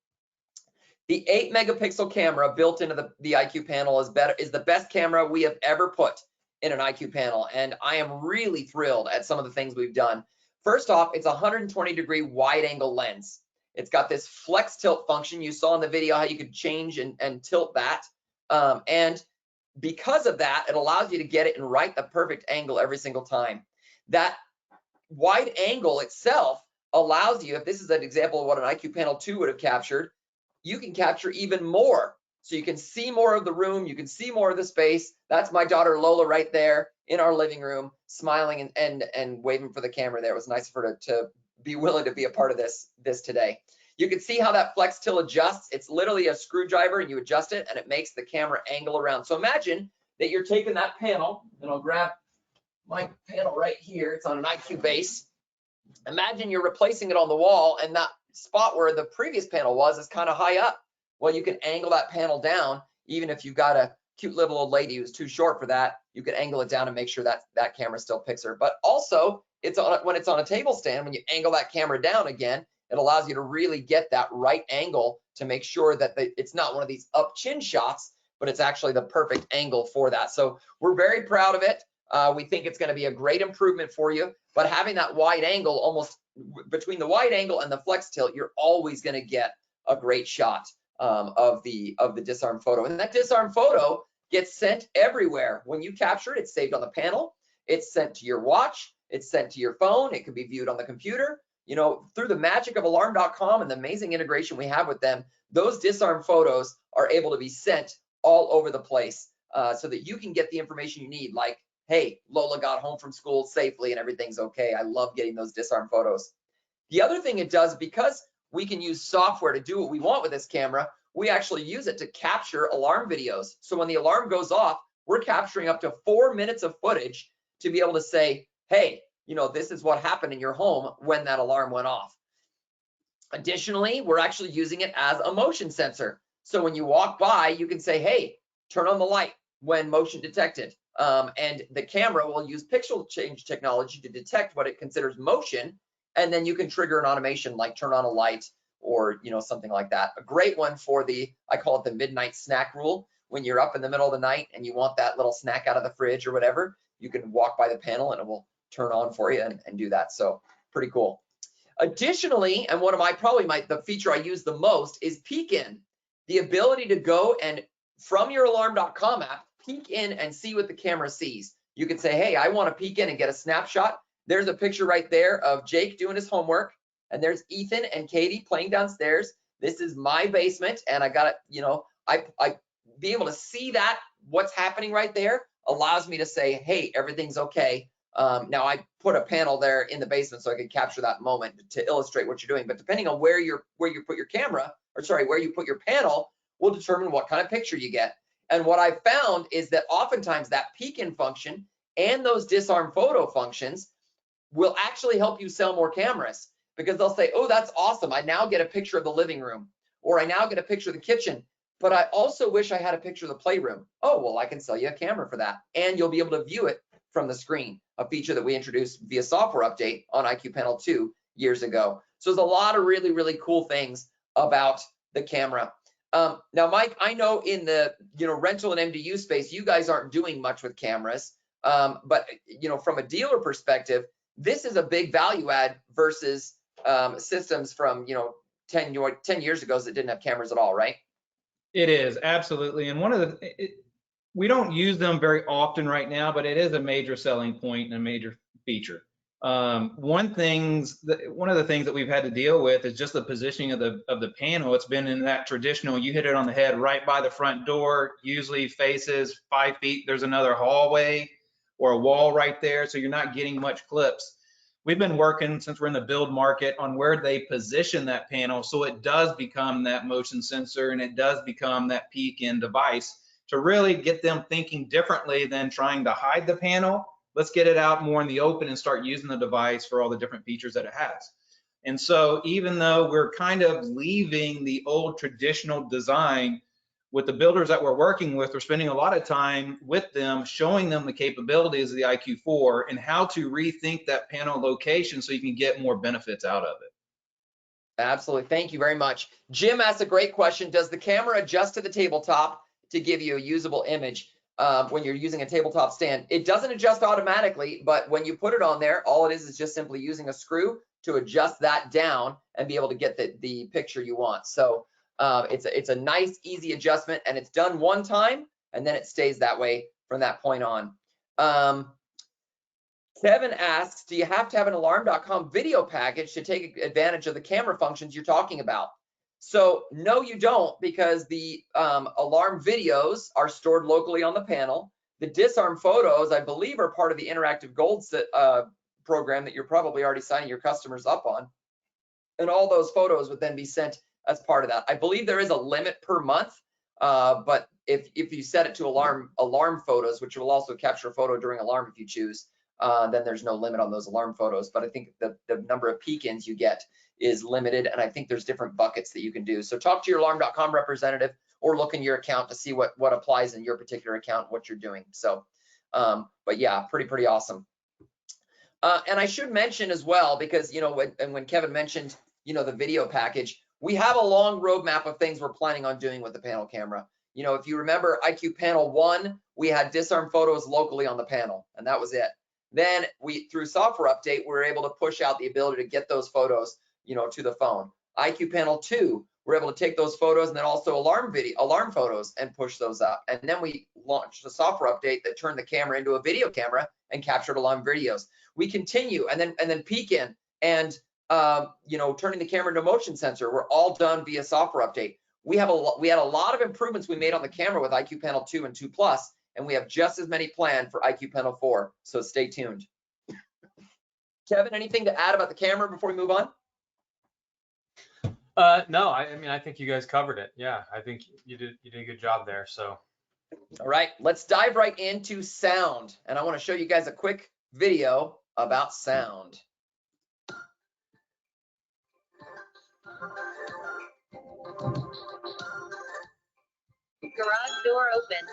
The 8 megapixel camera built into the IQ panel is the best camera we have ever put in an IQ panel, and I am really thrilled at some of the things we've done. First off, it's a 120-degree wide-angle lens. It's got this flex tilt function. You saw in the video how you could change and tilt that. And because of that, it allows you to get it in the perfect angle every single time. That wide angle itself allows you, if this is an example of what an IQ Panel 2 would have captured, you can capture even more. So you can see more of the room, you can see more of the space. That's my daughter Lola right there in our living room, smiling and waving for the camera there. It was nice for her to be willing to be a part of this today. You can see how that flex tilt adjusts. It's literally a screwdriver, and you adjust it, and it makes the camera angle around. So imagine that you're taking that panel, and I'll grab my panel right here. It's on an IQ base. Imagine you're replacing it on the wall, and that spot where the previous panel was is kind of high up. Well, you can angle that panel down. Even if you've got a cute little old lady who's too short for that, you can angle it down and make sure that camera still picks her. But also, when it's on a table stand, when you angle that camera down again, it allows you to really get that right angle to make sure that it's not one of these up chin shots, but it's actually the perfect angle for that. So we're very proud of it. We think it's going to be a great improvement for you, but having that wide angle, almost between the wide angle and the flex tilt, you're always going to get a great shot of the disarm photo. And that disarm photo gets sent everywhere. When you capture it, it's saved on the panel, it's sent to your watch, it's sent to your phone, it can be viewed on the computer. Through the magic of alarm.com and the amazing integration we have with them, those disarm photos are able to be sent all over the place so that you can get the information you need, like, hey, Lola got home from school safely and everything's okay. I love getting those disarm photos. The other thing it does, because we can use software to do what we want with this camera, we actually use it to capture alarm videos. So when the alarm goes off, we're capturing up to 4 minutes of footage to be able to say, hey, this is what happened in your home when that alarm went off. Additionally, we're actually using it as a motion sensor. So when you walk by, you can say, hey, turn on the light when motion detected. And the camera will use pixel change technology to detect what it considers motion. And then you can trigger an automation like turn on a light or, you know, something like that. A great one for the, I call it the midnight snack rule. When you're up in the middle of the night and you want that little snack out of the fridge or whatever, you can walk by the panel and it will turn on for you and do that. So pretty cool. Additionally, and one of the feature I use the most is peek in. The ability to go and from your alarm.com app, peek in and see what the camera sees. You can say, hey, I want to peek in and get a snapshot. There's a picture right there of Jake doing his homework, and there's Ethan and Katie playing downstairs. This is my basement, and I got it, you know, I be able to see that what's happening right there allows me to say, hey, everything's okay. Now I put a panel there in the basement so I could capture that moment to illustrate what you're doing. But depending on where you put your camera, or sorry, where you put your panel, will determine what kind of picture you get. And what I've found is that oftentimes that peek in function and those disarm photo functions will actually help you sell more cameras, because they'll say, oh, that's awesome. I now get a picture of the living room, or I now get a picture of the kitchen, but I also wish I had a picture of the playroom. Oh, well, I can sell you a camera for that. And you'll be able to view it from the screen, a feature that we introduced via software update on IQ Panel 2 years ago. So there's a lot of really, really cool things about the camera. Now, Mike, I know in the rental and MDU space, you guys aren't doing much with cameras, but from a dealer perspective, this is a big value add versus systems from 10 years ago that didn't have cameras at all, right? It is, absolutely. And we don't use them very often right now, but it is a major selling point and a major feature. One of the things that we've had to deal with is just the positioning of the panel. It's been in that traditional, you hit it on the head right by the front door, usually faces 5 feet. There's another hallway or a wall right there, so you're not getting much clips. We've been working, since we're in the build market, on where they position that panel so it does become that motion sensor and it does become that peek in device, to really get them thinking differently than trying to hide the panel. Let's get it out more in the open and start using the device for all the different features that it has. And so even though we're kind of leaving the old traditional design, with the builders that we're working with, we're spending a lot of time with them, showing them the capabilities of the IQ4 and how to rethink that panel location so you can get more benefits out of it. Absolutely. Thank you very much. Jim asked a great question. Does the camera adjust to the tabletop to give you a usable image when you're using a tabletop stand? It doesn't adjust automatically, but when you put it on there, all it is just simply using a screw to adjust that down and be able to get the picture you want. So it's a nice, easy adjustment, and it's done one time, and then it stays that way from that point on. Kevin asks, do you have to have an alarm.com video package to take advantage of the camera functions you're talking about? So no, you don't, because the alarm videos are stored locally on the panel. The disarm photos, I believe, are part of the interactive gold program that you're probably already signing your customers up on. And all those photos would then be sent as part of that. I believe there is a limit per month, but if you set it to alarm photos, which will also capture a photo during alarm if you choose, then there's no limit on those alarm photos. But I think the number of peek-ins you get is limited, and I think there's different buckets that you can do. So talk to your alarm.com representative or look in your account to see what applies in your particular account, what you're doing. So, but yeah, pretty awesome. And I should mention as well, because when Kevin mentioned the video package, we have a long roadmap of things we're planning on doing with the panel camera. If you remember IQ Panel 1, we had disarm photos locally on the panel, and that was it. Then through software update, we were able to push out the ability to get those photos, to the phone. IQ Panel 2, we're able to take those photos and then also alarm photos and push those up. And then we launched a software update that turned the camera into a video camera and captured alarm videos. We continue, and then peek in and turning the camera into a motion sensor. We're all done via software update. We had a lot of improvements we made on the camera with IQ Panel 2 and 2 Plus, and we have just as many planned for IQ Panel 4. So stay tuned. Kevin, anything to add about the camera before we move on? No, I mean, I think you guys covered it. Yeah, I think you did a good job there. So, all right, let's dive right into sound, and I want to show you guys a quick video about sound. Garage door open.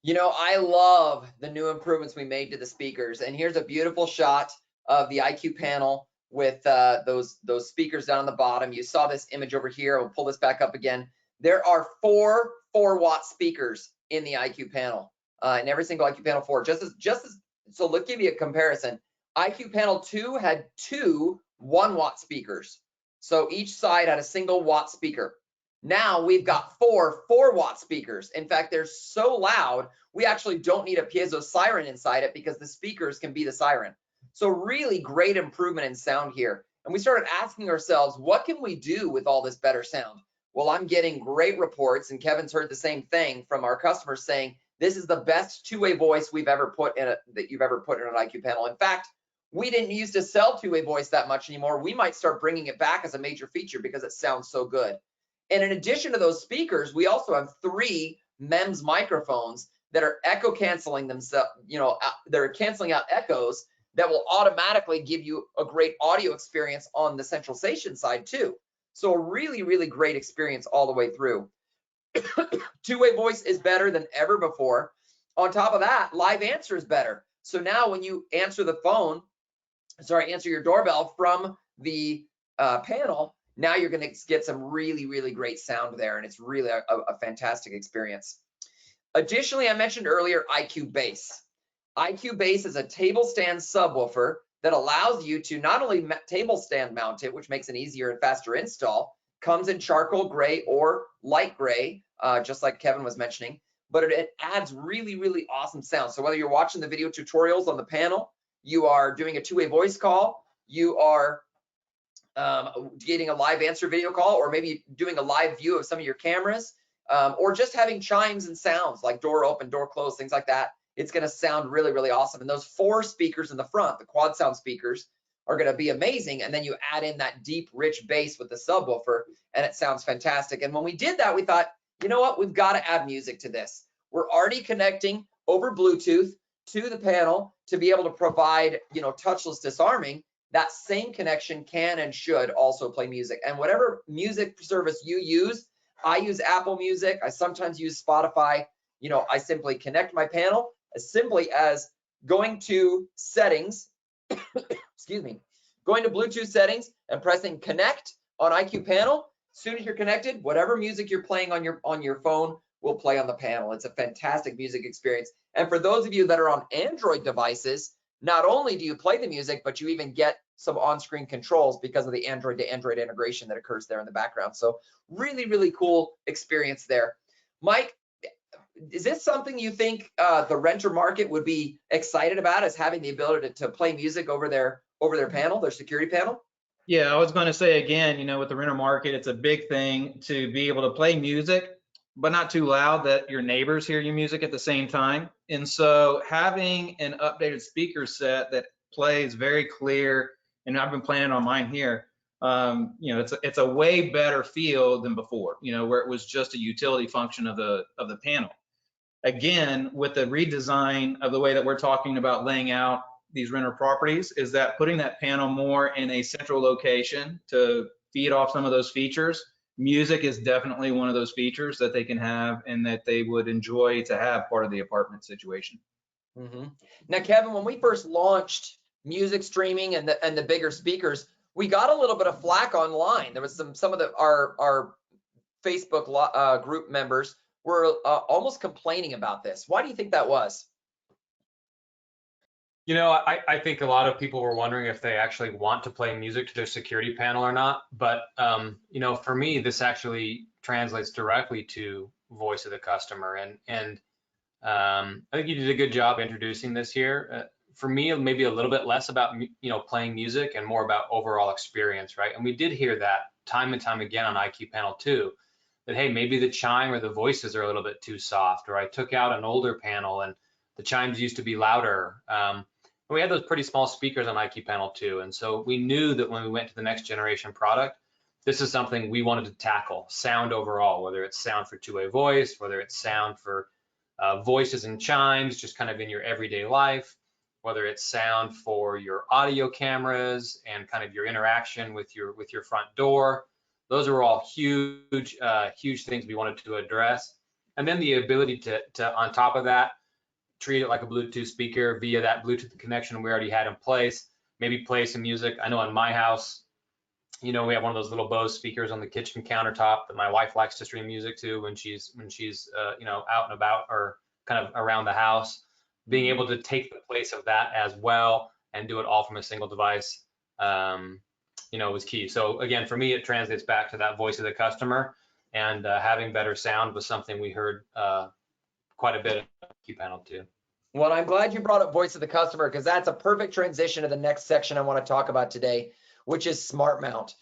You know, I love the new improvements we made to the speakers. And here's a beautiful shot of the IQ panel with those speakers down on the bottom. You saw this image over here. We'll pull this back up again. There are 4 4-watt speakers in the IQ panel, in every single IQ panel 4. So let's give you a comparison. IQ panel 2 had 2 1-watt speakers. So each side had a single watt speaker. Now we've got 4 4-watt speakers. In fact, they're so loud, we actually don't need a piezo siren inside it because the speakers can be the siren. So really great improvement in sound here. And we started asking ourselves, what can we do with all this better sound? Well, I'm getting great reports, and Kevin's heard the same thing from our customers saying, this is the best two-way voice we've ever put in that you've ever put in an IQ panel. In fact, we didn't used to sell two-way voice that much anymore. We might start bringing it back as a major feature because it sounds so good. And in addition to those speakers, we also have 3 MEMS microphones that are echo canceling themselves, they're canceling out echoes that will automatically give you a great audio experience on the centralization side too. So a really, really great experience all the way through. Two-way voice is better than ever before. On top of that, live answer is better. So now when you answer the phone, answer your doorbell from the panel, now you're going to get some really, really great sound there, and it's really a fantastic experience. Additionally, I mentioned earlier IQ Bass. IQ Bass is a table stand subwoofer that allows you to not only table stand mount it, which makes an easier and faster install, comes in charcoal gray or light gray, just like Kevin was mentioning, but it adds really, really awesome sound. So whether you're watching the video tutorials on the panel, you are doing a two-way voice call, you are getting a live answer video call, or maybe doing a live view of some of your cameras, or just having chimes and sounds like door open, door closed, things like that, it's going to sound really, really awesome. And those 4 speakers in the front, the quad sound speakers, are going to be amazing. And then you add in that deep, rich bass with the subwoofer, and it sounds fantastic. And when we did that, we thought, you know what, we've got to add music to this. We're already connecting over Bluetooth to the panel to be able to provide, touchless disarming. That same connection can and should also play music. And whatever music service you use, I use Apple Music, I sometimes use Spotify. I simply connect my panel as simply as going to settings, excuse me, going to Bluetooth settings and pressing connect on IQ panel. As soon as you're connected, whatever music you're playing on your phone will play on the panel. It's a fantastic music experience. And for those of you that are on Android devices, not only do you play the music, but you even get some on-screen controls because of the Android to Android integration that occurs there in the background. So really, really cool experience there. Mike, is this something you think the renter market would be excited about, as having the ability to play music over their panel, their security panel? Yeah, I was going to say again, with the renter market, it's a big thing to be able to play music, but not too loud that your neighbors hear your music at the same time. And so having an updated speaker set that plays very clear, and I've been playing on mine here, it's a way better feel than before, where it was just a utility function of the panel. Again, with the redesign of the way that we're talking about laying out these renter properties, is that putting that panel more in a central location to feed off some of those features. Music is definitely one of those features that they can have and that they would enjoy to have part of the apartment situation. Mm-hmm. Now, Kevin, when we first launched music streaming and the bigger speakers, we got a little bit of flack online. There was some of our Facebook group members were almost complaining about this. Why do you think that was? You know, I think a lot of people were wondering if they actually want to play music to their security panel or not. But, you know, for me, this actually translates directly to voice of the customer. And I think you did a good job introducing this here. For me, maybe a little bit less about, you know, playing music and more about overall experience, right? And we did hear that time and time again on IQ Panel 2, that, hey, maybe the chime or the voices are a little bit too soft, or I took out an older panel and the chimes used to be louder. We had those pretty small speakers on IQ Panel 2. And so we knew that when we went to the next generation product, this is something we wanted to tackle, sound overall, whether it's sound for two-way voice, whether it's sound for voices and chimes, just kind of in your everyday life, whether it's sound for your audio cameras and kind of your interaction with your front door. Those are all huge, huge things we wanted to address. And then the ability to on top of that, treat it like a Bluetooth speaker via that Bluetooth connection we already had in place, maybe play some music. I know in my house, you know, we have one of those little Bose speakers on the kitchen countertop that my wife likes to stream music to when she's you know, out and about or kind of around the house. Being able to take the place of that as well and do it all from a single device, you know, was key. So again, for me, it translates back to that voice of the customer, and having better sound was something we heard quite a bit of Q Panel 2. Well, I'm glad you brought up voice of the customer, because that's a perfect transition to the next section I want to talk about today, which is smart mount.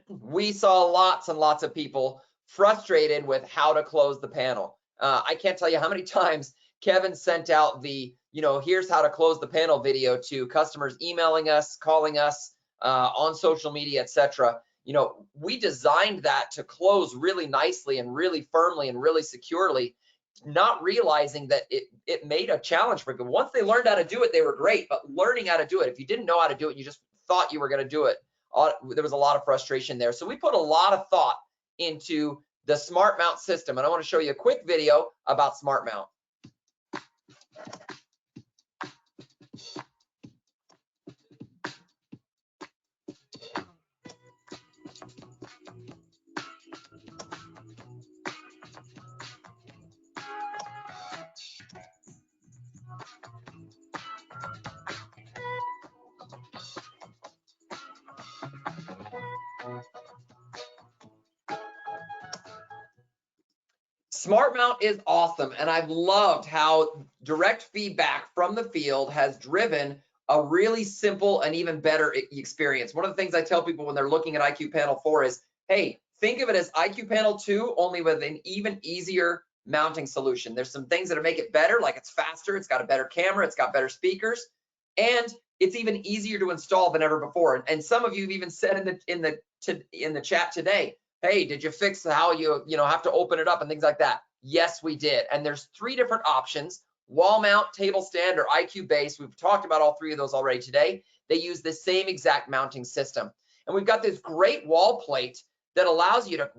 We saw lots and lots of people frustrated with how to close the panel. I can't tell you how many times Kevin sent out the, you know, here's how to close the panel video to customers emailing us, calling us, on social media, etc. You know, we designed that to close really nicely and really firmly and really securely, not realizing that it made a challenge for people. Once they learned how to do it, they were great, but learning how to do it, if you didn't know how to do it, you just thought you were going to do it, there was a lot of frustration there. So we put a lot of thought into the smart mount system, and I want to show you a quick video about smart mount. Smart mount is awesome, and I've loved how direct feedback from the field has driven a really simple and even better experience. One of the things I tell people when they're looking at IQ Panel 4 is, hey, think of it as IQ Panel 2, only with an even easier mounting solution. There's some things that make it better, like it's faster, it's got a better camera, it's got better speakers, and it's even easier to install than ever before. And some of you have even said in the chat today, hey, did you fix how you have to open it up and things like that? Yes, we did. And there's 3 different options: wall mount, table stand, or IQ base. We've talked about all 3 of those already today. They use the same exact mounting system. And we've got this great wall plate that allows you to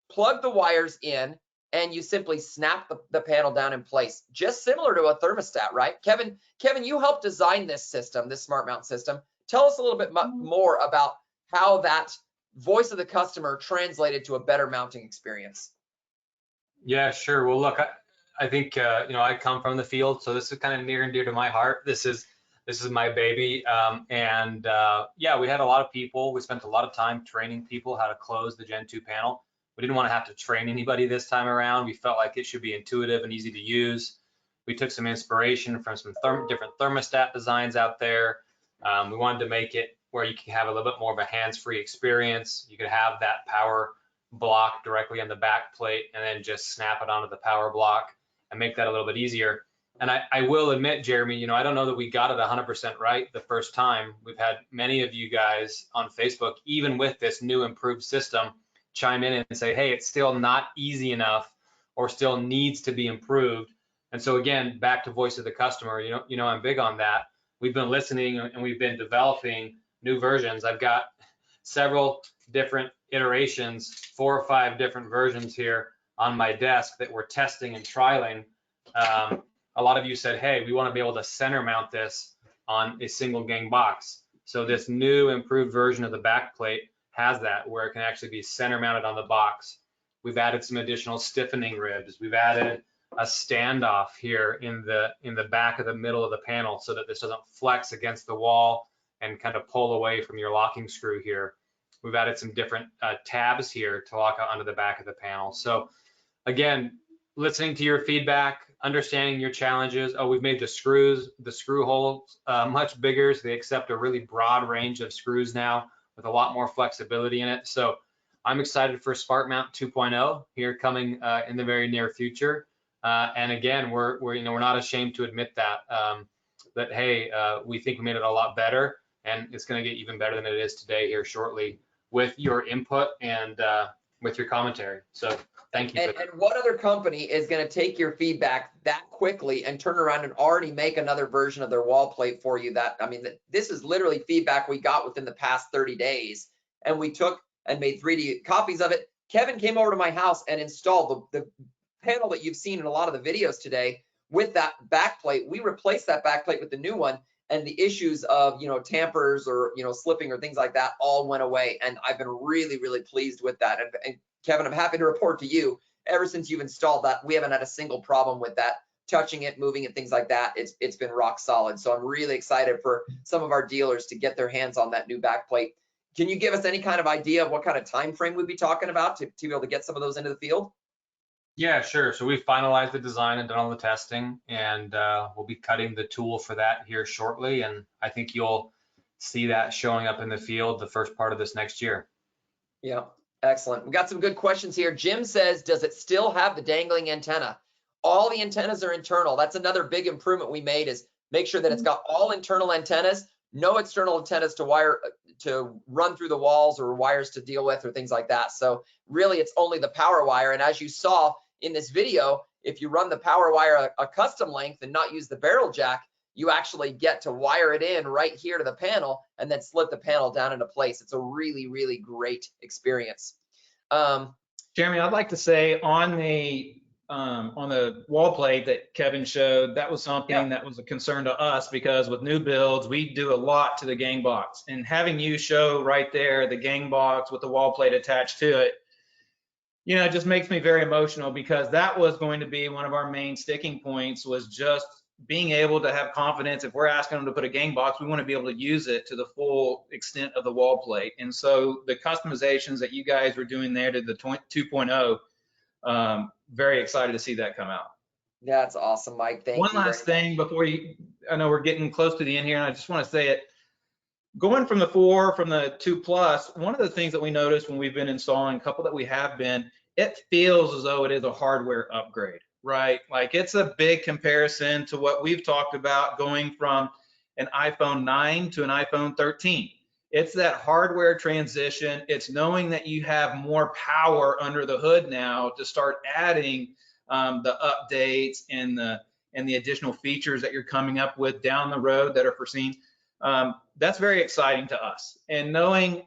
plug the wires in, and you simply snap the panel down in place, just similar to a thermostat, right? Kevin, you helped design this system, this smart mount system. Tell us a little bit more about how that voice of the customer translated to a better mounting experience. Yeah, sure. Well, look, I think you know, I come from the field, so this is kind of near and dear to my heart. This is my baby, yeah, we had a lot of people. We spent a lot of time training people how to close the Gen 2 panel. We didn't want to have to train anybody this time around. We felt like it should be intuitive and easy to use. We took some inspiration from some different thermostat designs out there. We wanted to make it where you can have a little bit more of a hands-free experience. You could have that power block directly on the back plate and then just snap it onto the power block and make that a little bit easier. And I will admit, Jeremy, you know, I don't know that we got it 100% right the first time. We've had many of you guys on Facebook, even with this new improved system, chime in and say, hey, it's still not easy enough or still needs to be improved. And so again, back to voice of the customer, you know, I'm big on that. We've been listening and we've been developing new versions. I've got several different iterations, 4 or 5 different versions here on my desk that we're testing and trialing. A lot of you said, hey, we want to be able to center mount this on a single gang box. So this new improved version of the back plate has that, where it can actually be center mounted on the box. We've added some additional stiffening ribs. We've added a standoff here in the back of the middle of the panel so that this doesn't flex against the wall and kind of pull away from your locking screw here. We've added some different tabs here to lock onto the back of the panel. So again, listening to your feedback, understanding your challenges. Oh, we've made the screw holes much bigger, so they accept a really broad range of screws now with a lot more flexibility in it. So I'm excited for Spark Mount 2.0 here coming in the very near future. And again, we're not ashamed to admit that hey, we think we made it a lot better, and it's going to get even better than it is today here shortly with your input and with your commentary. So thank you. And what other company is going to take your feedback that quickly and turn around and already make another version of their wall plate for you? That, I mean, this is literally feedback we got within the past 30 days, and we took and made 3D copies of it. Kevin came over to my house and installed the panel that you've seen in a lot of the videos today with that back plate. We replaced that back plate with the new one, and the issues of, tampers or, slipping or things like that all went away. And I've been really, really pleased with that. And Kevin, I'm happy to report to you, ever since you've installed that, we haven't had a single problem with that, touching it, moving it, things like that. It's been rock solid. So I'm really excited for some of our dealers to get their hands on that new back plate. Can you give us any kind of idea of what kind of time frame we'd be talking about to be able to get some of those into the field? Yeah, sure. So we've finalized the design and done all the testing, and we'll be cutting the tool for that here shortly. And I think you'll see that showing up in the field the first part of this next year. Yeah, excellent. We got some good questions here. Jim says, does it still have the dangling antenna? All the antennas are internal. That's another big improvement we made, is make sure that it's got all internal antennas, no external antennas to run through the walls or wires to deal with or things like that. So really it's only the power wire. And as you saw in this video, if you run the power wire a custom length and not use the barrel jack, you actually get to wire it in right here to the panel and then slip the panel down into place. It's a really, really great experience. Jeremy, I'd like to say on the wall plate that Kevin showed, that was something that was a concern to us, because with new builds, we do a lot to the gang box, and having you show right there the gang box with the wall plate attached to it, it just makes me very emotional, because that was going to be one of our main sticking points, was just being able to have confidence. If we're asking them to put a gang box, we want to be able to use it to the full extent of the wall plate. And so the customizations that you guys were doing there to the 2.0, very excited to see that come out. That's awesome, Mike. Thank you. One last thing before I know we're getting close to the end here, and I just want to say it. Going from the 4, from the 2 Plus, one of the things that we noticed when we've been installing, a couple that we have been, it feels as though it is a hardware upgrade, right? Like, it's a big comparison to what we've talked about going from an iPhone 9 to an iPhone 13. It's that hardware transition. It's knowing that you have more power under the hood now to start adding the updates and the additional features that you're coming up with down the road that are foreseen. That's very exciting to us. And knowing,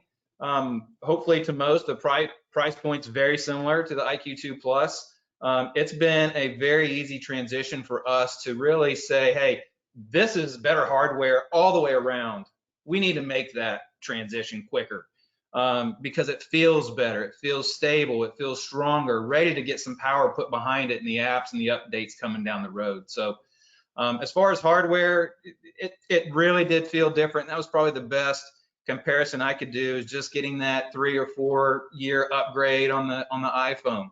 hopefully to most, the price point's very similar to the IQ2 Plus. It's been a very easy transition for us to really say, hey, this is better hardware all the way around. We need to make that transition quicker, because it feels better, it feels stable, it feels stronger, ready to get some power put behind it in the apps and the updates coming down the road. So as far as hardware, it really did feel different. That was probably the best comparison I could do, is just getting that 3 or 4 year upgrade on the iPhone,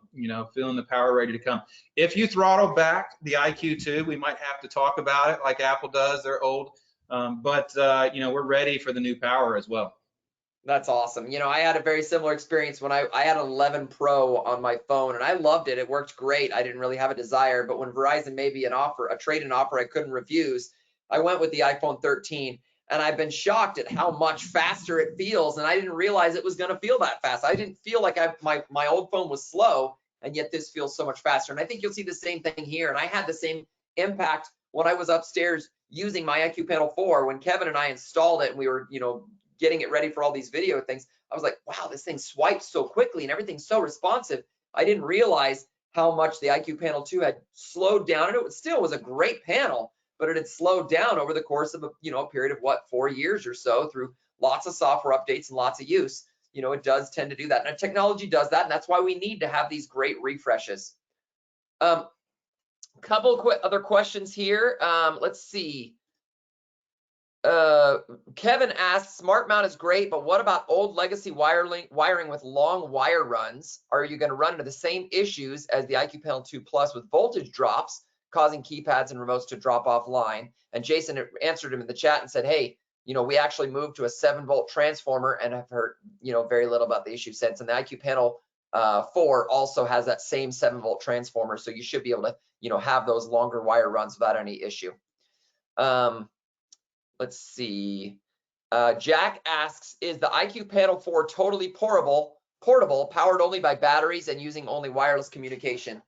feeling the power ready to come. If you throttle back the IQ2, we might have to talk about it like Apple does. They're old. But we're ready for the new power as well. That's awesome. I had a very similar experience when I had an 11 Pro on my phone, and I loved it. It worked great. I didn't really have a desire, but when Verizon made me a trade-in offer I couldn't refuse, I went with the iPhone 13, and I've been shocked at how much faster it feels, and I didn't realize it was going to feel that fast. I didn't feel like my old phone was slow, and yet this feels so much faster. And I think you'll see the same thing here, and I had the same impact when I was upstairs using my IQ Panel 4. When Kevin and I installed it and we were, getting it ready for all these video things, I was like, wow, this thing swipes so quickly and everything's so responsive. I didn't realize how much the IQ Panel 2 had slowed down, and it still was a great panel, but it had slowed down over the course of a period of 4 years or so, through lots of software updates and lots of use. It does tend to do that, and technology does that, and that's why we need to have these great refreshes. Couple quick other questions here. Let's see. Kevin asks, smart mount is great, but what about old legacy wiring with long wire runs? Are you going to run into the same issues as the IQ Panel 2 Plus with voltage drops, causing keypads and remotes to drop offline? And Jason answered him in the chat and said, hey, we actually moved to a 7-volt transformer and have heard, very little about the issue since. And the IQ Panel 4 also has that same 7-volt transformer, so you should be able to, have those longer wire runs without any issue. Let's see. Jack asks, is the IQ Panel 4 totally portable, powered only by batteries and using only wireless communication?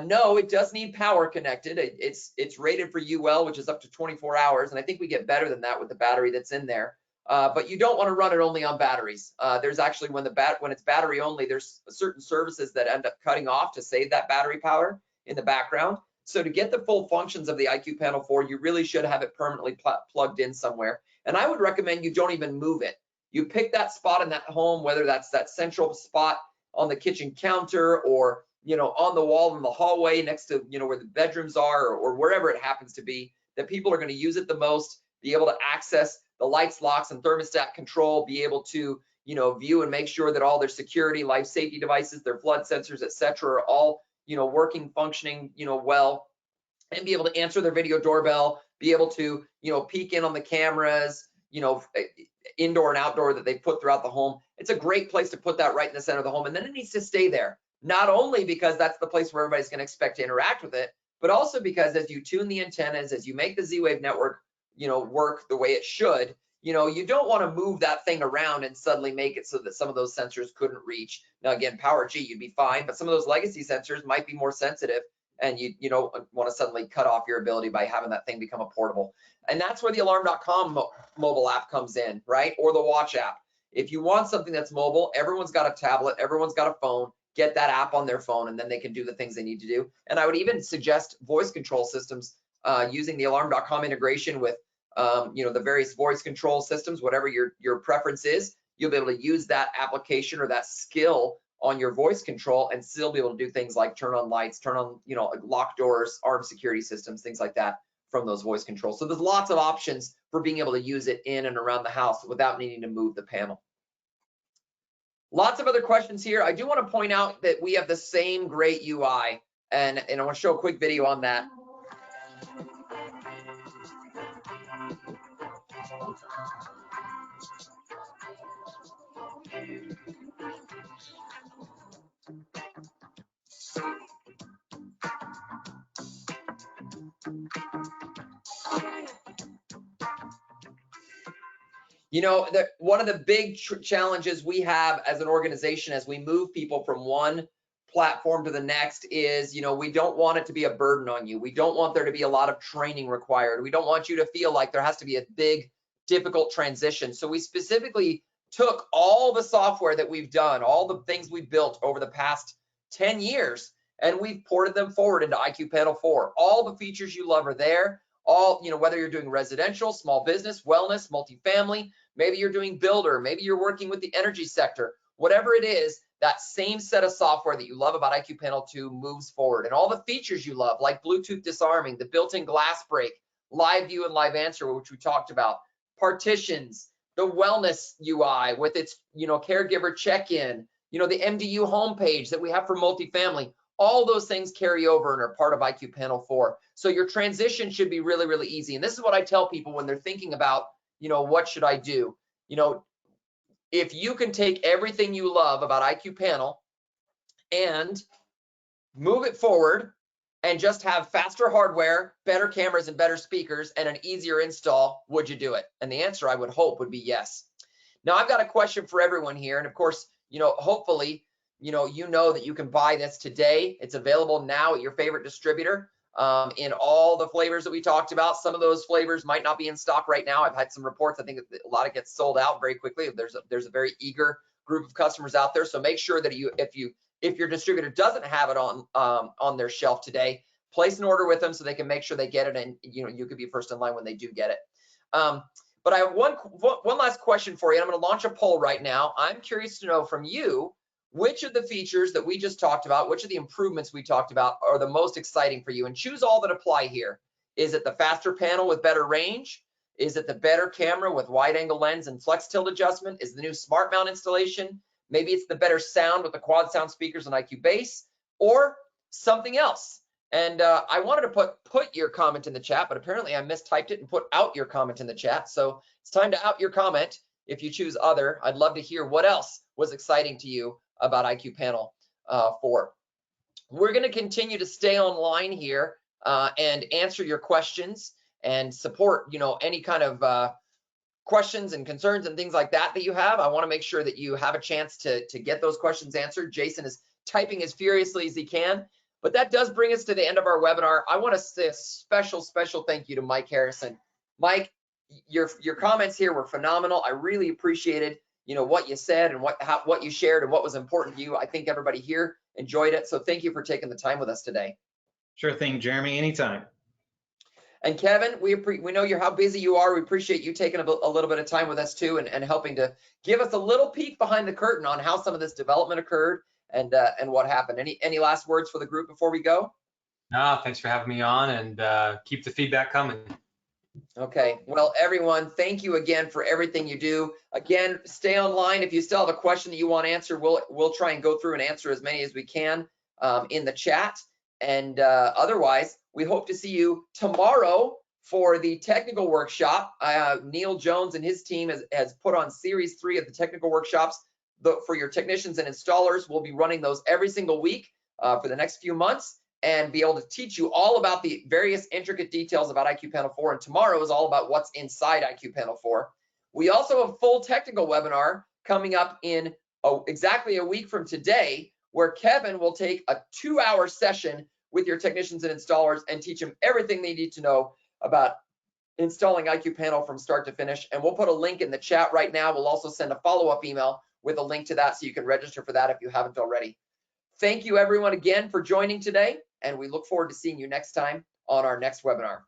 No, it does need power connected. It's rated for UL, which is up to 24 hours, and I think we get better than that with the battery that's in there. But you don't want to run it only on batteries. There's actually, when it's battery only, there's certain services that end up cutting off to save that battery power in the background. So to get the full functions of the IQ Panel 4, you really should have it permanently plugged in somewhere. And I would recommend you don't even move it. You pick that spot in that home, whether that's that central spot on the kitchen counter or, on the wall in the hallway next to, where the bedrooms are, or wherever it happens to be, that people are going to use it the most, be able to access the lights, locks, and thermostat control, be able to, view and make sure that all their security, life safety devices, their flood sensors, etc., are all working, functioning, well, and be able to answer their video doorbell, be able to, peek in on the cameras, indoor and outdoor that they put throughout the home. It's a great place to put that right in the center of the home. And then it needs to stay there, not only because that's the place where everybody's going to expect to interact with it, but also because as you tune the antennas, as you make the Z-Wave network, work the way it should, you don't want to move that thing around and suddenly make it so that some of those sensors couldn't reach. Now, again, Power G, you'd be fine, but some of those legacy sensors might be more sensitive, and you don't want to suddenly cut off your ability by having that thing become a portable. And that's where the alarm.com mobile app comes in, right? Or the watch app. If you want something that's mobile, everyone's got a tablet, everyone's got a phone, get that app on their phone, and then they can do the things they need to do. And I would even suggest voice control systems using the alarm.com integration with the various voice control systems, whatever your preference is. You'll be able to use that application or that skill on your voice control and still be able to do things like turn on lights, turn on, lock doors, armed security systems, things like that from those voice controls. So there's lots of options for being able to use it in and around the house without needing to move the panel. Lots of other questions here. I do want to point out that we have the same great UI, and I want to show a quick video on that. One of the big challenges we have as an organization as we move people from one platform to the next is, we don't want it to be a burden on you. We don't want there to be a lot of training required. We don't want you to feel like there has to be a big, difficult transition. So we specifically took all the software that we've done, all the things we've built over the past 10 years, and we've ported them forward into IQ Panel 4. All the features you love are there. All, whether you're doing residential, small business, wellness, multifamily, maybe you're doing builder, maybe you're working with the energy sector, whatever it is, that same set of software that you love about IQ Panel 2 moves forward. And all the features you love, like Bluetooth disarming, the built-in glass break, live view and live answer, which we talked about, partitions, the wellness UI with its, caregiver check-in, the MDU homepage that we have for multifamily. All those things carry over and are part of IQ Panel 4. So your transition should be really, really easy. And this is what I tell people when they're thinking about, what should I do? If you can take everything you love about IQ Panel and move it forward and just have faster hardware, better cameras and better speakers and an easier install, would you do it? And the answer I would hope would be yes. Now I've got a question for everyone here. And of course, hopefully, you know that you can buy this today. It's available now at your favorite distributor in all the flavors that we talked about. Some of those flavors might not be in stock right now. I've had some reports. I think a lot of it gets sold out very quickly. There's a very eager group of customers out there. So make sure that if your distributor doesn't have it on their shelf today, place an order with them so they can make sure they get it, and you could be first in line when they do get it. But I have one last question for you. And I'm going to launch a poll right now. I'm curious to know from you, which of the features that we just talked about, which of the improvements we talked about are the most exciting for you, and choose all that apply here. Is it the faster panel with better range? Is it the better camera with wide angle lens and flex tilt adjustment? Is the new smart mount installation? Maybe it's the better sound with the quad sound speakers and IQ Bass, or something else. And I wanted to put your comment in the chat, but apparently I mistyped it and put out your comment in the chat. So it's time to out your comment. If you choose other, I'd love to hear what else was exciting to you about IQ Panel 4. We're going to continue to stay online here and answer your questions and support, any kind of questions and concerns and things like that you have. I want to make sure that you have a chance to get those questions answered. Jason is typing as furiously as he can, but that does bring us to the end of our webinar. I want to say a special thank you to Mike Harrison. Mike, your comments here were phenomenal. I really appreciated, what you said and what you shared and what was important to you. I think everybody here enjoyed it. So thank you for taking the time with us today. Sure thing, Jeremy, anytime. And Kevin, we know how busy you are. We appreciate you taking a little bit of time with us too, and helping to give us a little peek behind the curtain on how some of this development occurred and what happened. Any last words for the group before we go? No, thanks for having me on, and keep the feedback coming. Okay, well, everyone, thank you again for everything you do. Again, stay online. If you still have a question that you want answered, we'll try and go through and answer as many as we can in the chat. And otherwise, we hope to see you tomorrow for the technical workshop. Neil Jones and his team has put on series 3 of the technical workshops for your technicians and installers. We'll be running those every single week for the next few months, and be able to teach you all about the various intricate details about IQ Panel 4. And tomorrow is all about what's inside IQ Panel 4. We also have a full technical webinar coming up in exactly a week from today, where Kevin will take a 2-hour session with your technicians and installers and teach them everything they need to know about installing IQ Panel from start to finish. And we'll put a link in the chat right now. We'll also send a follow-up email with a link to that, so you can register for that if you haven't already. Thank you everyone again for joining today, and we look forward to seeing you next time on our next webinar.